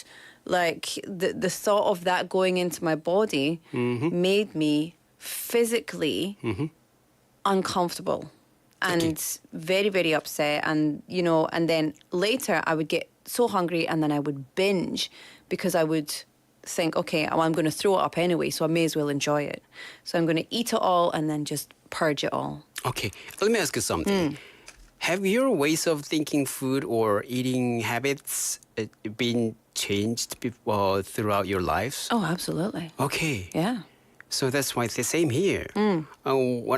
like, the thought of that going into my body made me physically uncomfortable and very, very upset. And, you know, and then later I would get so hungry and then I would binge because I would think, okay, well, I'm going to throw it up anyway, so I may as well enjoy it. So I'm going to eat it all and then just purge it all. Okay, let me ask you something. Have your ways of thinking food or eating habits been changed throughout your lives? Oh, absolutely. Okay. Yeah. So that's why it's the same here. When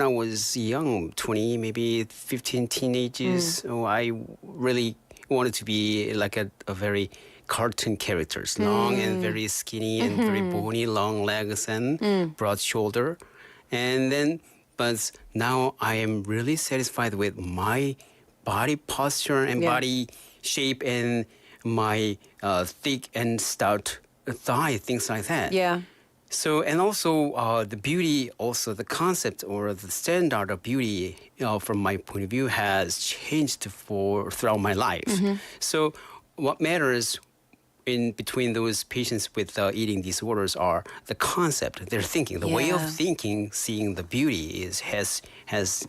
I was young, 20, maybe 15 teenagers, I really wanted to be like a very cartoon characters, long and very skinny and very bony, long legs and broad shoulder. And then, but now I am really satisfied with my body posture and body shape and my thick and stout thigh, things like that. Yeah. So, and also the beauty, also the concept or the standard of beauty from my point of view has changed throughout my life. So what matters in between those patients with eating disorders are the concept, their thinking, the way of thinking, seeing the beauty has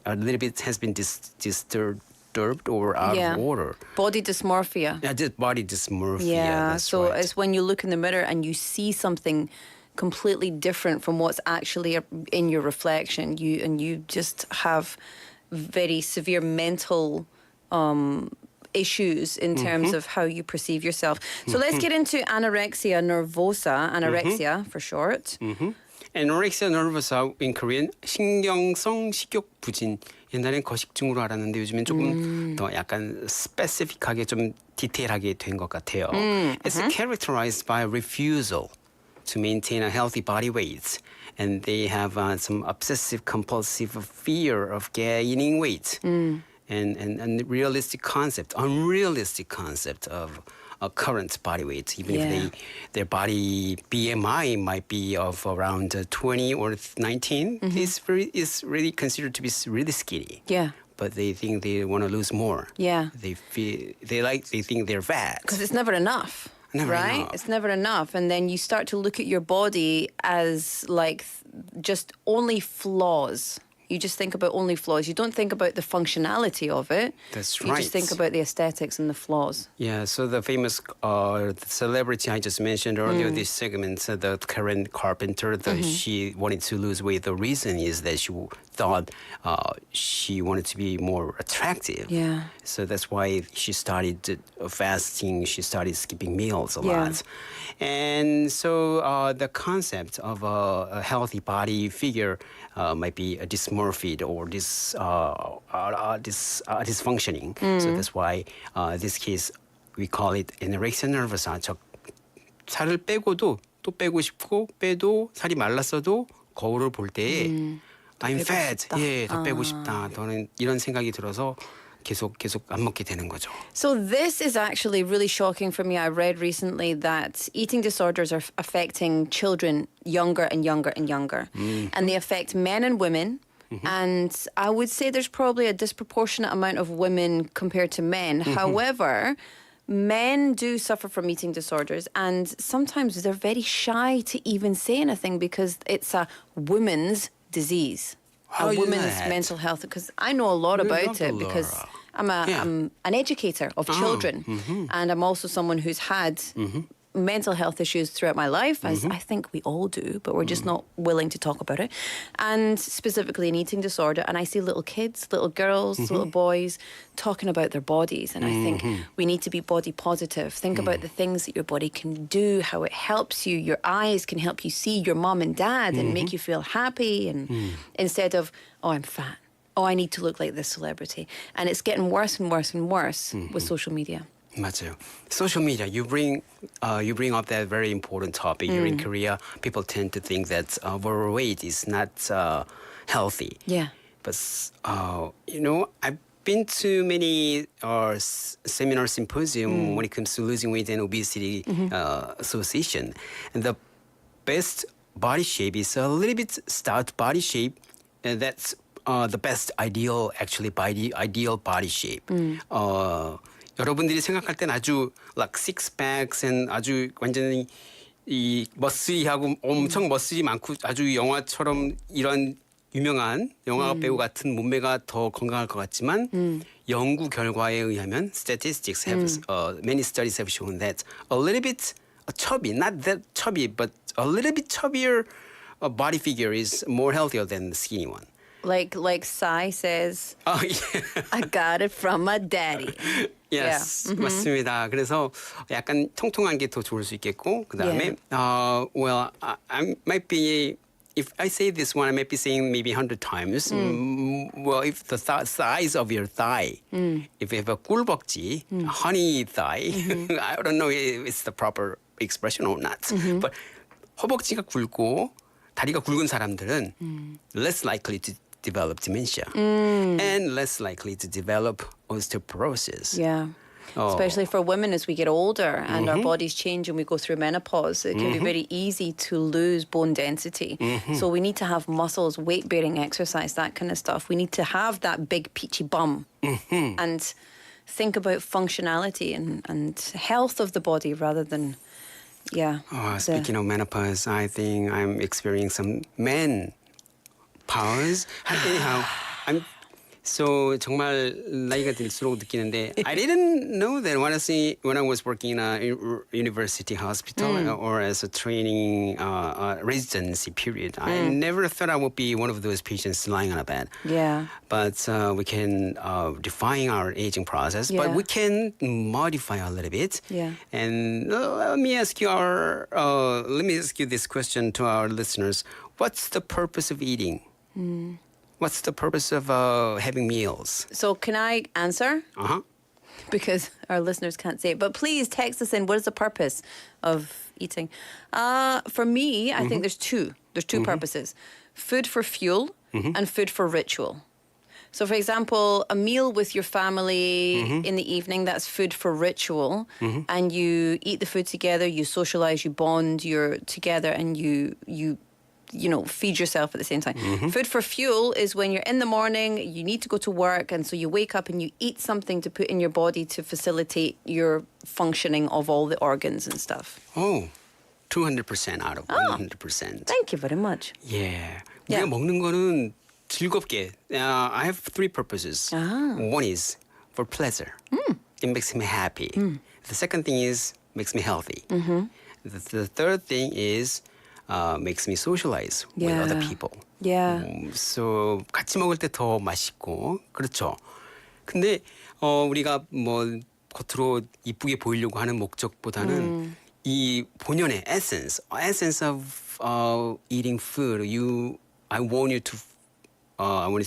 a little bit has been disturbed or out of order. Body dysmorphia. Yeah, just body dysmorphia. Yeah, that's so right. it's when you look in the mirror and you see something completely different from what's actually in your reflection. You just have very severe mental issues in terms of how you perceive yourself. So let's get into anorexia nervosa, anorexia for short. Anorexia nervosa in Korean, 신경성 식욕 부진. 옛날엔 거식증으로 알았는데 요즘엔 조금 더 약간 스페시픽하게 좀 디테일하게 된 것 같아요. It's characterized by refusal to maintain a healthy body weight. And they have some obsessive compulsive fear of gaining weight. And unrealistic concept of a current body weight, even if their body BMI might be of around 20 or 19, is really considered to be really skinny. Yeah. But they think they want to lose more. Yeah. They think they're fat. Because it's never enough. Never right? enough. It's never enough. And then you start to look at your body as like just only flaws. You just think about only flaws. You don't think about the functionality of it. That's You right. just think about the aesthetics and the flaws. Yeah, so the famous celebrity I just mentioned earlier, this segment, the Karen Carpenter, she wanted to lose weight. The reason is that she thought she wanted to be more attractive. Yeah. So that's why she started fasting. She started skipping meals a lot. And so the concept of a healthy body figure might be a dysmorphia or dysfunctioning. So that's why this case we call it anorexia nervosa. 살을 빼고도 또 빼고 싶고 빼도 살이 말랐어도 거울을 볼 때에 I'm fat. 예, 더 빼고 싶다. 저는 이런 생각이 들어서 계속 안 먹게 되는 거죠. So this is actually really shocking for me. I read recently that eating disorders are affecting children younger and younger and younger. And they affect men and women. And I would say there's probably a disproportionate amount of women compared to men. However, men do suffer from eating disorders, and sometimes they're very shy to even say anything because it's a woman's disease. How a you know woman's that? mental health, because I know a lot about it because I'm an educator of children, and I'm also someone who's had mental health issues throughout my life, as I think we all do, but we're just not willing to talk about it. And specifically an eating disorder, and I see little kids, little girls, little boys talking about their bodies, and I think we need to be body positive. Think about the things that your body can do, how it helps you. Your eyes can help you see your mom and dad and make you feel happy, and instead of, oh, I'm fat. Oh, I need to look like this celebrity. And it's getting worse and worse and worse with social media. 맞아요. Social media, you bring up that very important topic. Here in Korea, people tend to think that overweight is not healthy. Yeah. But I been to many seminar symposium when it comes to losing weight and obesity association, and the best body shape is a little bit stout body shape, and that's the best ideal body shape. 여러분들이 생각할 땐 아주 like six packs and 아주 완전히 이 머슬하고 엄청 머슬이 많고 아주 영화처럼 이런 유명한 영화 배우 같은 몸매가 더 건강할 것 같지만 연구 결과에 의하면 statistics have many studies have shown that a little bit chubby, not that chubby, but a little bit chubbier body figure is more healthier than the skinny one. Like Sai says, I got it from my daddy. Yes, 맞습니다. 그래서 약간 통통한 게 더 좋을 수 있겠고 그 다음에 well, I might be if I say this one, I might be saying maybe 100 times. Well, if the size of your thigh, if you have a 꿀벅지, honey thigh, I don't know if it's the proper expression or not. But 허벅지가 굵고 다리가 굵은 사람들은 less likely to develop dementia and less likely to develop osteoporosis. Yeah. Especially for women as we get older and our bodies change and we go through menopause, it can be very easy to lose bone density. So we need to have muscles, weight-bearing exercise, that kind of stuff. We need to have that big peachy bum and think about functionality and health of the body rather than, Speaking of menopause, I think I'm experiencing some man powers. Anyhow, So 정말 나이가 들수록 느끼는데 I didn't know that when I was working in a university hospital or as a training residency period. I never thought I would be one of those patients lying on a bed. Yeah. But we can define our aging process, but we can modify a little bit. Yeah. And let me ask you this question to our listeners: what's the purpose of eating? What's the purpose of having meals? So can I answer? Because our listeners can't say it. But please text us in. What is the purpose of eating? For me, I think there's two. There's two purposes. Food for fuel and food for ritual. So for example, a meal with your family in the evening, that's food for ritual. And you eat the food together, you socialize, you bond, you're together, and you know, feed yourself at the same time. Food for fuel is when you're in the morning, you need to go to work, and so you wake up and you eat something to put in your body to facilitate your functioning of all the organs and stuff. Oh, 200% out of 100%. Thank you very much. Yeah. 우리가 먹는 거는 즐겁게. I have three purposes. One is for pleasure. It makes me happy. The second thing is makes me healthy. The third thing is makes me socialize with other people. Yeah. So 같이 먹을 때 더 맛있고 그렇죠. 근데 우리가 뭐 겉으로 이쁘게 보이려고 하는 목적보다는 이 본연의 essence of eating food. I want you to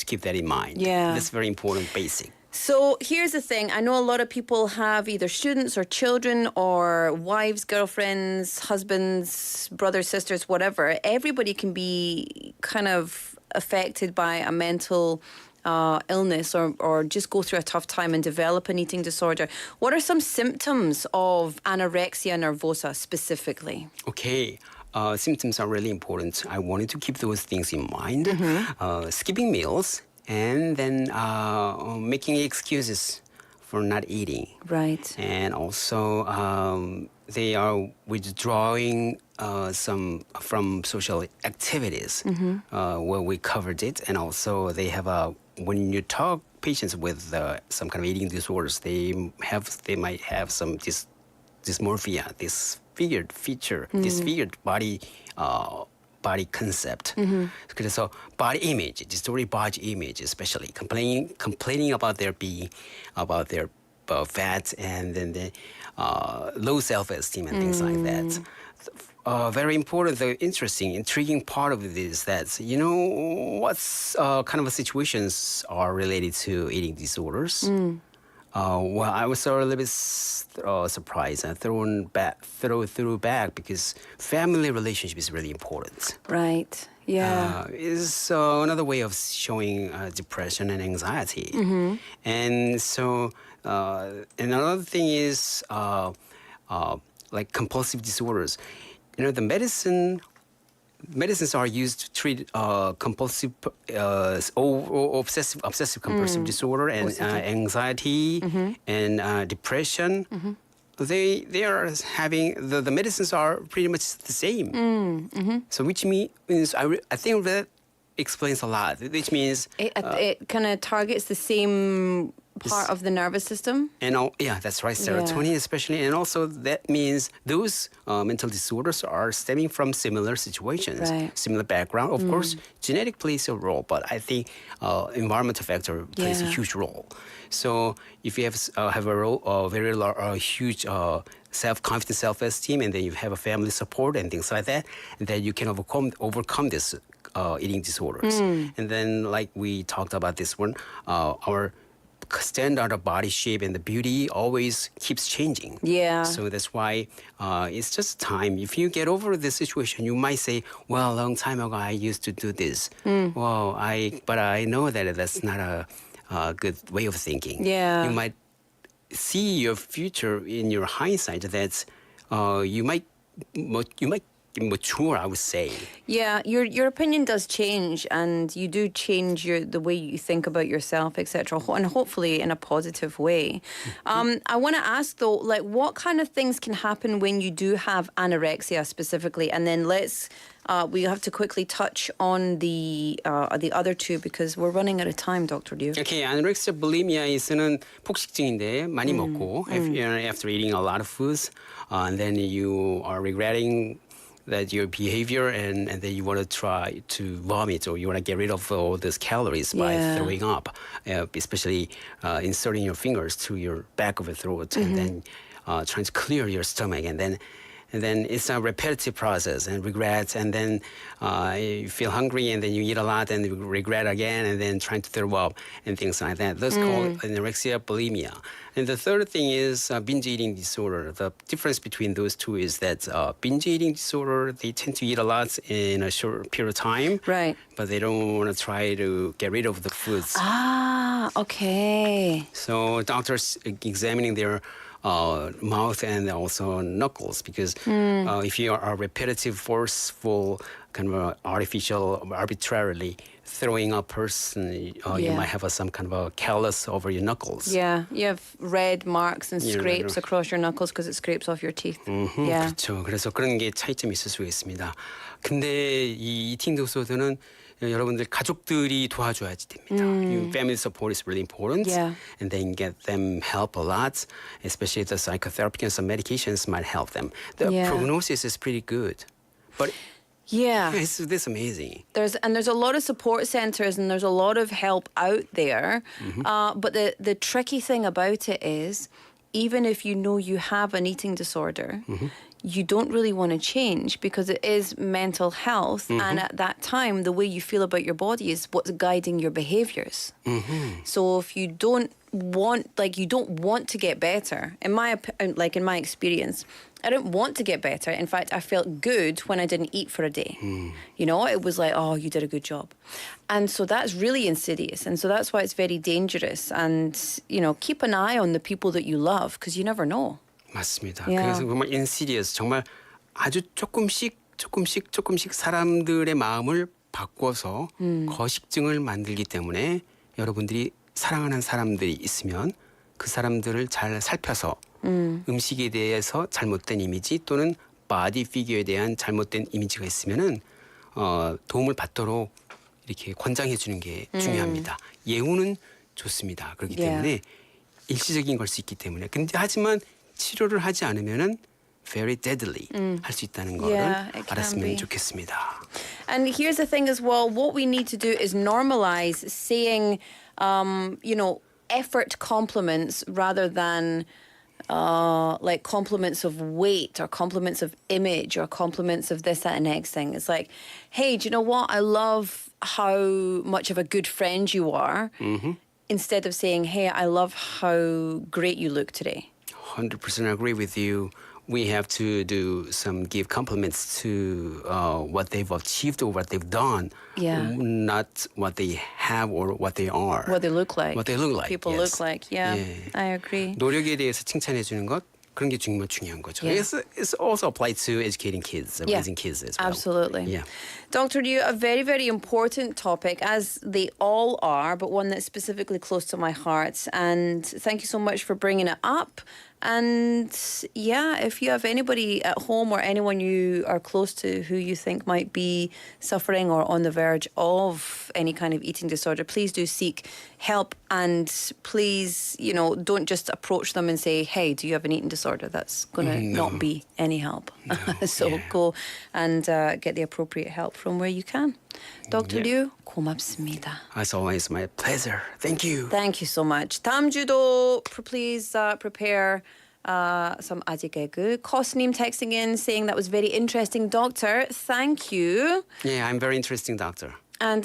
keep that in mind. Yeah. That's very important, basic. So here's the thing. I know a lot of people have either students or children or wives, girlfriends, husbands, brothers, sisters, whatever. Everybody can be kind of affected by a mental illness or just go through a tough time and develop an eating disorder. What are some symptoms of anorexia nervosa specifically? Okay. Symptoms are really important. I wanted to keep those things in mind. Skipping meals. And then making excuses for not eating. Right. And also they are withdrawing some from social activities where we covered it. And also they have when you talk patients with some kind of eating disorders, they might have some dysmorphia, disfigured body concept. 그래서 body image, distorted body image, especially complaining about their fat and then the low self-esteem and things like that. Very important, the interesting, intriguing part of it is that what's kind of situations are related to eating disorders. Well, I was a little bit surprised and thrown back because family relationship is really important. Right. is another way of showing depression and anxiety. And so another thing is like compulsive disorders. You know, the medicines are used to treat compulsive, obsessive compulsive disorder and anxiety and depression. They are having the medicines are pretty much the same. So which means I think that explains a lot. Which means it kind of targets the same part of the nervous system. And that's right, serotonin especially, and also that means those mental disorders are stemming from similar situations, similar background. Of course, genetic plays a role, but I think environmental factor plays a huge role. So if you have a very huge self-confidence, self-esteem, and then you have a family support and things like that, and then you can overcome this eating disorders. And then, like we talked about this one, our standard of body shape and the beauty always keeps changing. So that's why it's just time. If you get over this situation, you might say, well, a long time ago I used to do this. Well, but I know that that's not a good way of thinking. You might see your future in your hindsight that you might mature, I would say. Yeah, your opinion does change, and you do change the way you think about yourself, etc., and hopefully in a positive way. I want to ask though, like, what kind of things can happen when you do have anorexia specifically, and then we have to quickly touch on the other two because we're running out of time, Dr. Liu. Okay, anorexia bulimia는 폭식증인데 많이 먹고 after eating a lot of foods, and then you are regretting that your behavior and then you want to try to vomit or you want to get rid of all those calories by throwing up, especially inserting your fingers to your back of the throat and then trying to clear your stomach and then it's a repetitive process and regrets and then you feel hungry and then you eat a lot and you regret again and then trying to throw up and things like that. Those called anorexia bulimia. And the third thing is binge eating disorder. The difference between those two is that binge eating disorder, they tend to eat a lot in a short period of time. Right. But they don't want to try to get rid of the foods. Ah, okay. So doctors examining their mouth and also knuckles because if you are repetitive, forceful, kind of arbitrarily throwing a person, you might have some kind of a callus over your knuckles. Yeah, you have red marks and scrapes across your knuckles because it scrapes off your teeth. Yeah. 그렇죠. 그래서 그런 게 차이점이 있을 수가 있습니다. 근데 이 이팅 디소더는 여러분들 가족들이 도와줘야지 됩니다. Your family support is really important, and then get them help a lot. Especially the psychotherapy and some medications might help them. The prognosis is pretty good, but it's amazing. There's a lot of support centers and there's a lot of help out there. But the tricky thing about it is, even if you know you have an eating disorder. You don't really want to change because it is mental health, and at that time, the way you feel about your body is what's guiding your behaviors. So if you don't want to get better, in my experience, I didn't want to get better. In fact, I felt good when I didn't eat for a day. You know, it was like, oh, you did a good job. And so that's really insidious. And so that's why it's very dangerous. And, you know, keep an eye on the people that you love because you never know. 맞습니다. 그래서 정말 insidious, 정말 아주 조금씩 사람들의 마음을 바꿔서 거식증을 만들기 때문에 여러분들이 사랑하는 사람들이 있으면 그 사람들을 잘 살펴서 음식에 대해서 잘못된 이미지 또는 바디 피규어에 대한 잘못된 이미지가 있으면은 도움을 받도록 이렇게 권장해 주는 게 중요합니다. 예우는 좋습니다. 그렇기 때문에 일시적인 걸 수 있기 때문에 근데 하지만 치료를 하지 않으면은 very deadly 할 수 있다는 거를 알았으면 좋겠습니다. And here's the thing as well, what we need to do is normalize saying, you know, effort compliments rather than like compliments of weight or compliments of image or compliments of this, that, and next thing. It's like, hey, do you know what? I love how much of a good friend you are. Instead of saying, hey, I love how great you look today. 100% agree with you. we have to do some give compliments to what they've achieved or what they've done. Yeah. Not what they have or what they are. What they look like. What they look like. People yes. look like. Yeah, 예. I agree. 노력에 대해서 칭찬해 주는 것 그런 게 정말 중요한 거죠. Yeah. It's also applied to educating kids, raising kids as well. Absolutely. Yeah. Dr. Liu, a very, very important topic, as they all are, but one that's specifically close to my heart. And thank you so much for bringing it up. And yeah, if you have anybody at home or anyone you are close to who you think might be suffering or on the verge of any kind of eating disorder, please do seek help. And please, you know, don't just approach them and say, hey, do you have an eating disorder? That's going to not be any help. No. So go and get the appropriate help from where you can. Dr. Liu, 고맙습니다. As always, my pleasure. Thank you. Thank you so much. 다음 주도 please prepare some 아재 개그. Cos님 texting in saying that was very interesting, doctor. Thank you. Yeah, I'm very interesting doctor. And,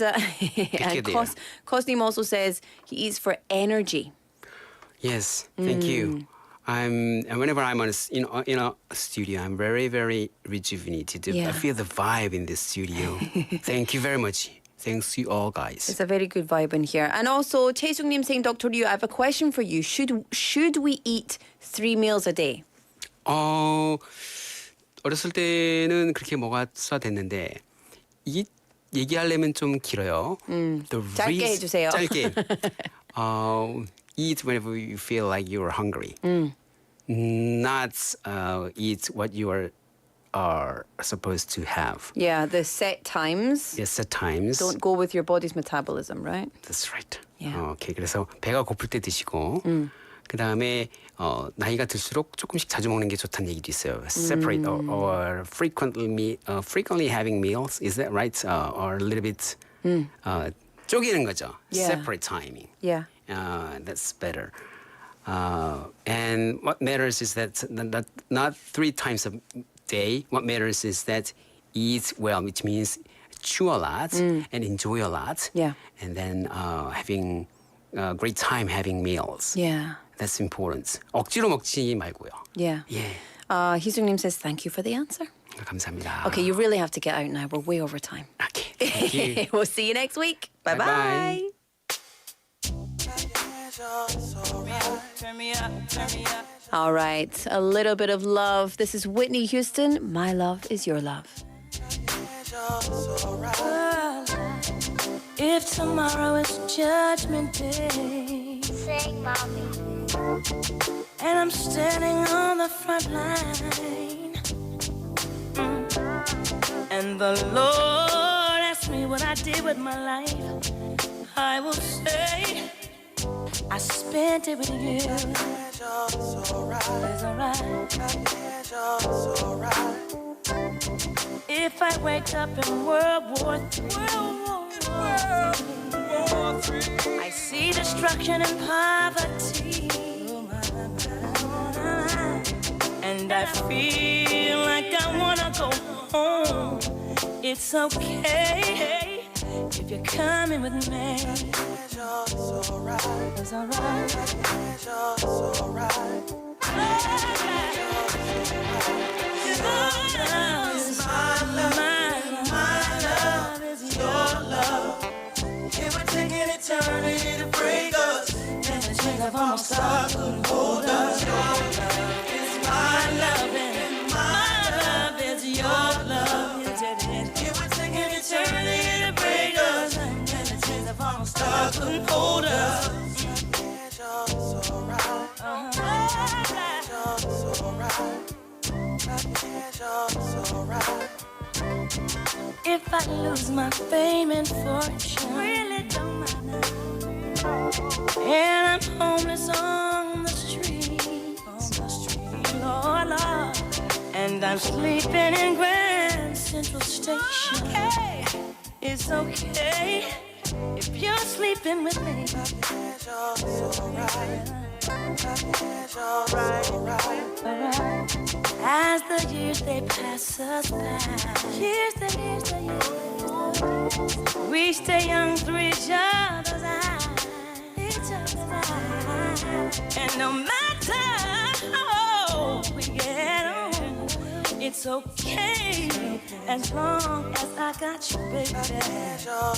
Cosnim also says he eats for energy. Yes, thank you. And whenever I'm in a studio, I'm very, very rejuvenated. Yeah. I feel the vibe in this studio. Thank you very much. Thanks to you all, guys. It's a very good vibe in here. And also, Chaesung님 saying, Dr. Liu, I have a question for you. Should we eat 3 meals a day? 어렸을 때는 그렇게 먹었어야 됐는데 얘기하려면 좀 길어요. 짧게 해주세요. 짧게. Eat whenever you feel like you're hungry. Not eat what you are supposed to have. Yeah, the set times. Yes, set times. Don't go with your body's metabolism, right? That's right. Yeah. 오케이. 그래서 배가 고플 때 드시고 그 다음에 나이가 들수록 조금씩 자주 먹는 게 좋다는 얘기도 있어요. Separate or frequently having meals. Is that right? Or a little bit 쪼개는 거죠. Yeah. Separate timing. Yeah. That's better. And what matters is that not 3 times a day. What matters is that eat well, which means chew a lot and enjoy a lot. Yeah. And then having a great time having meals. Yeah. That's important. 억지로 먹지 말고요. Yeah. 예. 희숙님 says, thank you for the answer. 감사합니다. Okay, you really have to get out now. We're way over time. Okay. Thank you. We'll see you next week. Bye-bye. All right, a little bit of love. This is Whitney Houston. My love is your love. If tomorrow is Judgment Day, sing, mommy. And I'm standing on the front line, and the Lord asked me what I did with my life, I will say I spent it with you. It's alright. If I wake up in World War III, I see destruction and poverty, and I feel like I wanna go home. It's okay if you're coming with me. It's alright. It's alright. It would take an eternity to break us, and the chains of our stars couldn't hold us. Your love is my love, and my love is your love. It would take an eternity to break us, and the chains of our stars couldn't hold us. It's alright. It's alright. If I lose my fame and fortune, really don't matter, and I'm homeless on the street, Lord, Lord, and I'm sleeping in Grand Central Station. Okay. It's okay if you're sleeping with me. Alright. As the years they pass us by, years, we stay young through each other's eyes, and no matter how old we get on, It's okay as long as I got you, baby. Your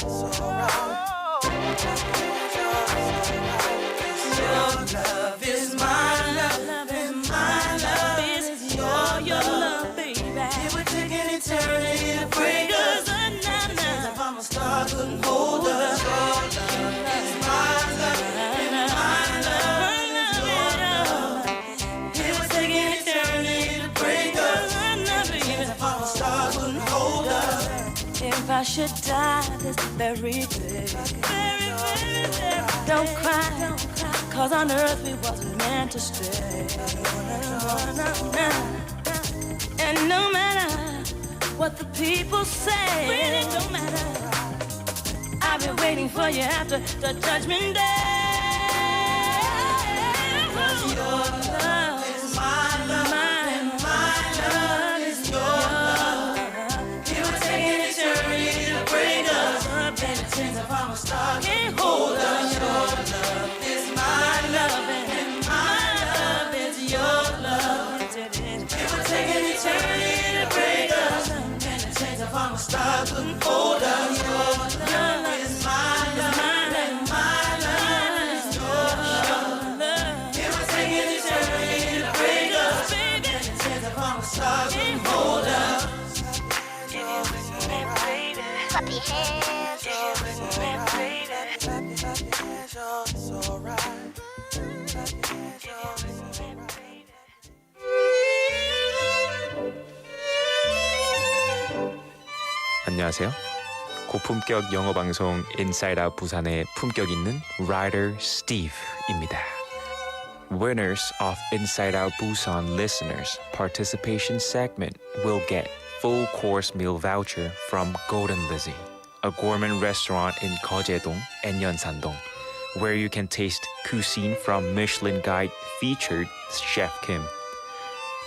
love is my love, and my love is your love, baby. It would take an eternity to break us. If I'm a star, couldn't hold us. Your love is my love, and my love is your love. It would take an eternity to break us. If I'm a star, couldn't hold us. If I should die this very day, don't cry, cause on earth we wasn't meant to stay. And no matter what the people say, really don't matter, I've been waiting for you after the judgment day. 'Cause your love is my love, and my love is your love. It would take an eternity to break us, and it turns if I'm a star, can't hold us. Your love is my love, and my love is your love. It would take an eternity to break us, and it turns if I'm a star, couldn't hold us. Your love is my love, and my love is your love. It would take an eternity to break us, and it turns if I'm a star, couldn't hold us. Clap your hands, it's alright. 안녕하세요. 고품격 영어 방송 인싸의학 부산의 품격 있는 writer Steve입니다. Winners of Inside Out Busan listeners participation segment will get full course meal voucher from Golden Lizzie, a gourmet restaurant in 거제동 and 연산동, where you can taste cuisine from Michelin Guide featured Chef Kim.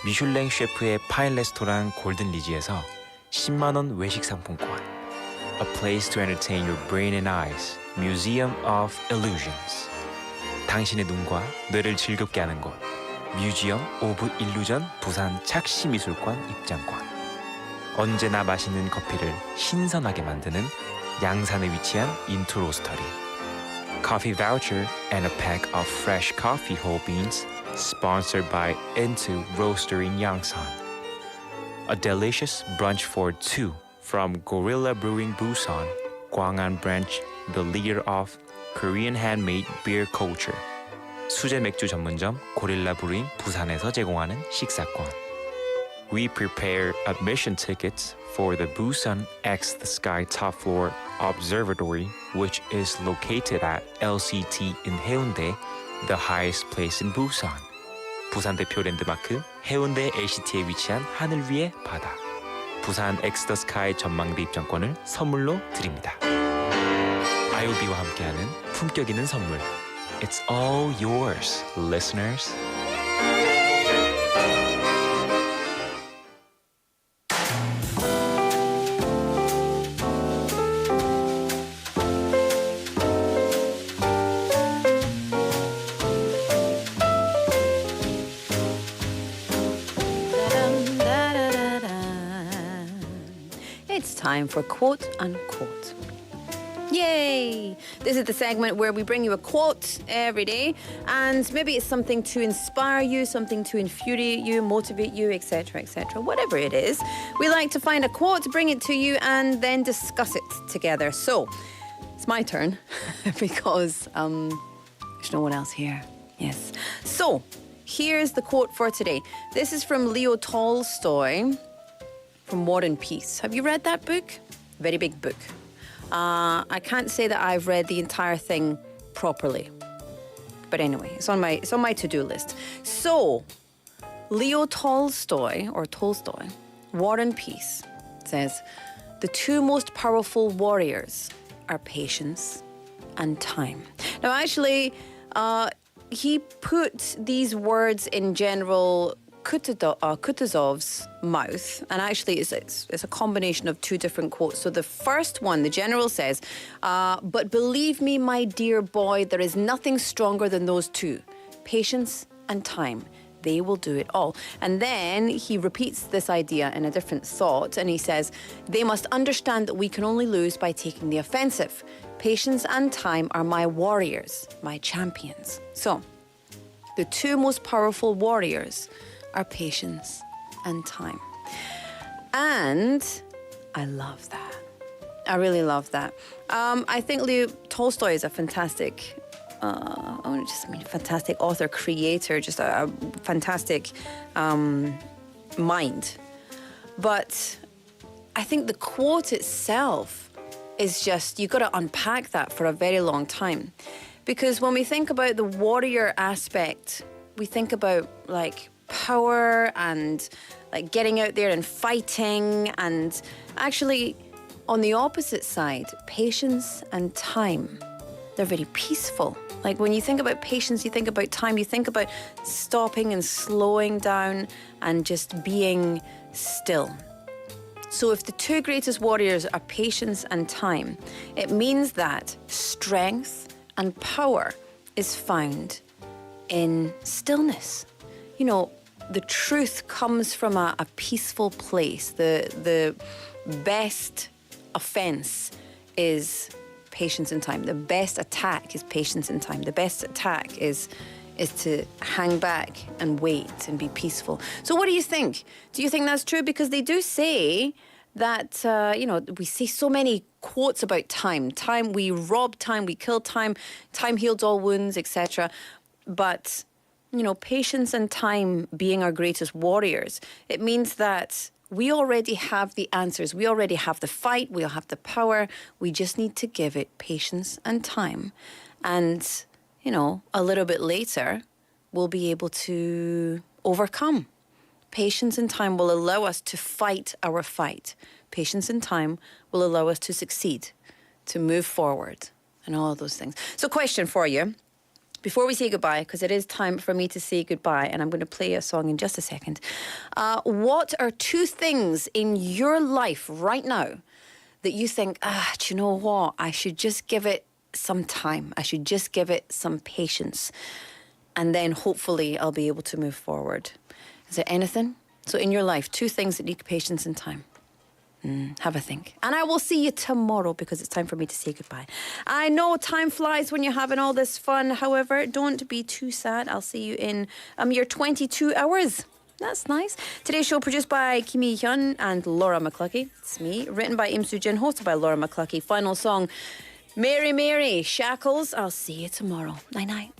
미슐랭 셰프의 파인 레스토랑 골든 리지에서 10만 원 외식 상품권. A place to entertain your brain and eyes. Museum of Illusions. 당신의 눈과 뇌를 즐겁게 하는 곳. 뮤지엄 오브 일루전 부산 착시미술관 입장권. 언제나 맛있는 커피를 신선하게 만드는 양산에 위치한 인투 로스터리. Coffee voucher and a pack of fresh coffee whole beans sponsored by Intu Roastery in Yangsan. A delicious brunch for two from Gorilla Brewing Busan, Gwangan branch, the leader of Korean handmade beer culture. 수제 맥주 전문점 고릴라 브루잉 부산에서 제공하는 식사권. We prepare admission tickets for the Busan X the Sky Top Floor Observatory, which is located at LCT in Haeundae, the highest place in Busan. 부산 대표 랜드마크 해운대 LCT에 위치한 하늘 위의 바다. 부산 X the Sky 전망대 입장권을 선물로 드립니다. IOB와 함께하는 품격 있는 선물. It's all yours, listeners. It's time for quote unquote. Yay! This is the segment where we bring you a quote every day, and maybe it's something to inspire you, something to infuriate you, motivate you, etc., etc. Whatever it is, we like to find a quote, bring it to you, and then discuss it together. So, it's my turn because there's no one else here. Yes. So, here's the quote for today. This is from Leo Tolstoy from War and Peace. Have you read that book? Very big book. I can't say that I've read the entire thing properly. But anyway, it's on my to-do list. So, Leo Tolstoy, War and Peace, says, the two most powerful warriors are patience and time. Now, actually, he put these words in General Kutuzov's mouth, and actually it's a combination of two different quotes. So the first one, the general says, but believe me, my dear boy, there is nothing stronger than those two, patience and time. they will do it all. And then he repeats this idea in a different thought, and he says, they must understand that we can only lose by taking the offensive. Patience and time are my warriors, my champions. So, the two most powerful warriors are patience and time. And I love that. I really love that. I think Leo Tolstoy is a fantastic fantastic author, creator, just a fantastic mind. But I think the quote itself is just, you've got to unpack that for a very long time. Because when we think about the warrior aspect, we think about like power and like getting out there and fighting, and actually on the opposite side, patience and time, they're very peaceful. Like when you think about patience, you think about time, you think about stopping and slowing down and just being still. So if the two greatest warriors are patience and time, it means that strength and power is found in stillness. You know, the truth comes from a peaceful place. The best offense is patience and time. The best attack is patience and time. The best attack is to hang back and wait and be peaceful. So what do you think? Do you think that's true? Because they do say that, we see so many quotes about time. Time, we rob time, we kill time, time heals all wounds, etc. But, patience and time being our greatest warriors, it means that we already have the answers. We already have the fight. We have the power. We just need to give it patience and time. And, a little bit later, we'll be able to overcome. Patience and time will allow us to fight our fight. Patience and time will allow us to succeed, to move forward, and all of those things. So question for you. Before we say goodbye, because it is time for me to say goodbye, and I'm going to play a song in just a second. What are two things in your life right now that you think, do you know what? I should just give it some time. I should just give it some patience. And then hopefully I'll be able to move forward. Is there anything? So in your life, two things that need patience and time. Have a think. And I will see you tomorrow because it's time for me to say goodbye. I know time flies when you're having all this fun. However, don't be too sad. I'll see you in a mere 22 hours. That's nice. Today's show produced by Kim Hee-hyun and Laura McCluskey. It's me. Written by Im Soo-jin, hosted by Laura McCluskey. Final song, Mary Mary, Shackles. I'll see you tomorrow. Night-night.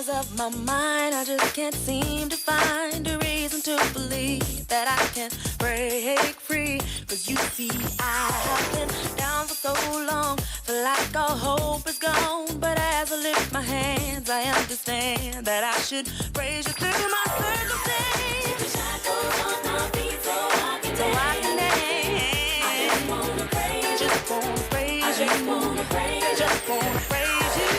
Of my mind, I just can't seem to find a reason to believe that I can break free. Cause you see, I have been down for so long, feel like all hope is gone. But as I lift my hands, I understand that I should praise you through my circumstance. Shackles on my feet so I can dance. I just wanna praise you. Just wanna praise you. I just wanna praise you. Just wanna praise you.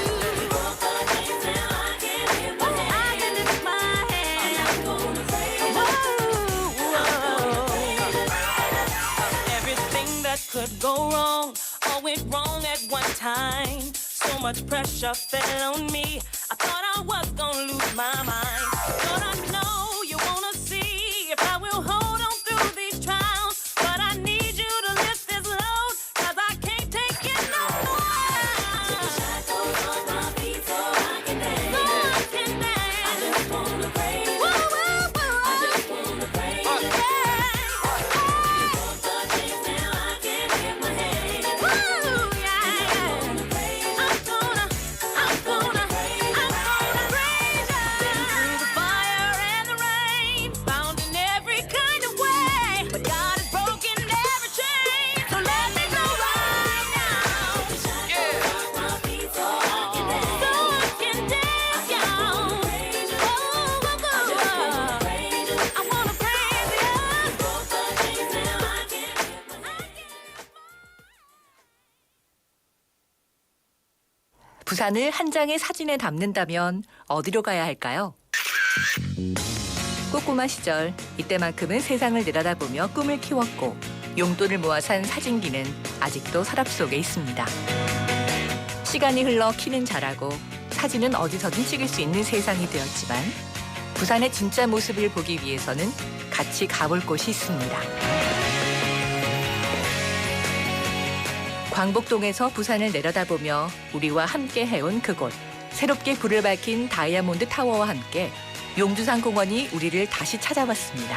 Could go wrong, all went wrong at one time. So much pressure fell on me. I thought I was gonna lose my mind. But I know you wanna see if I will hold on through these trials. But I need you to lift this load, cause I can't take it no more. Take the shackles off my feet so I can dance. So I can dance. I just wanna praise you. I just wanna praise you. 부산을 한 장의 사진에 담는다면 어디로 가야 할까요? 꼬꼬마 시절 이때만큼은 세상을 내려다보며 꿈을 키웠고 용돈을 모아 산 사진기는 아직도 서랍 속에 있습니다. 시간이 흘러 키는 자라고 사진은 어디서든 찍을 수 있는 세상이 되었지만 부산의 진짜 모습을 보기 위해서는 같이 가볼 곳이 있습니다. 광복동에서 부산을 내려다보며 우리와 함께 해온 그곳. 새롭게 불을 밝힌 다이아몬드 타워와 함께 용두산 공원이 우리를 다시 찾아왔습니다.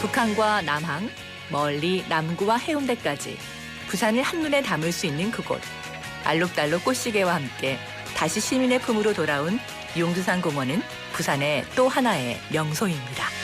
북한과 남항, 멀리 남구와 해운대까지 부산을 한눈에 담을 수 있는 그곳. 알록달록 꽃시계와 함께 다시 시민의 품으로 돌아온 용두산 공원은 부산의 또 하나의 명소입니다.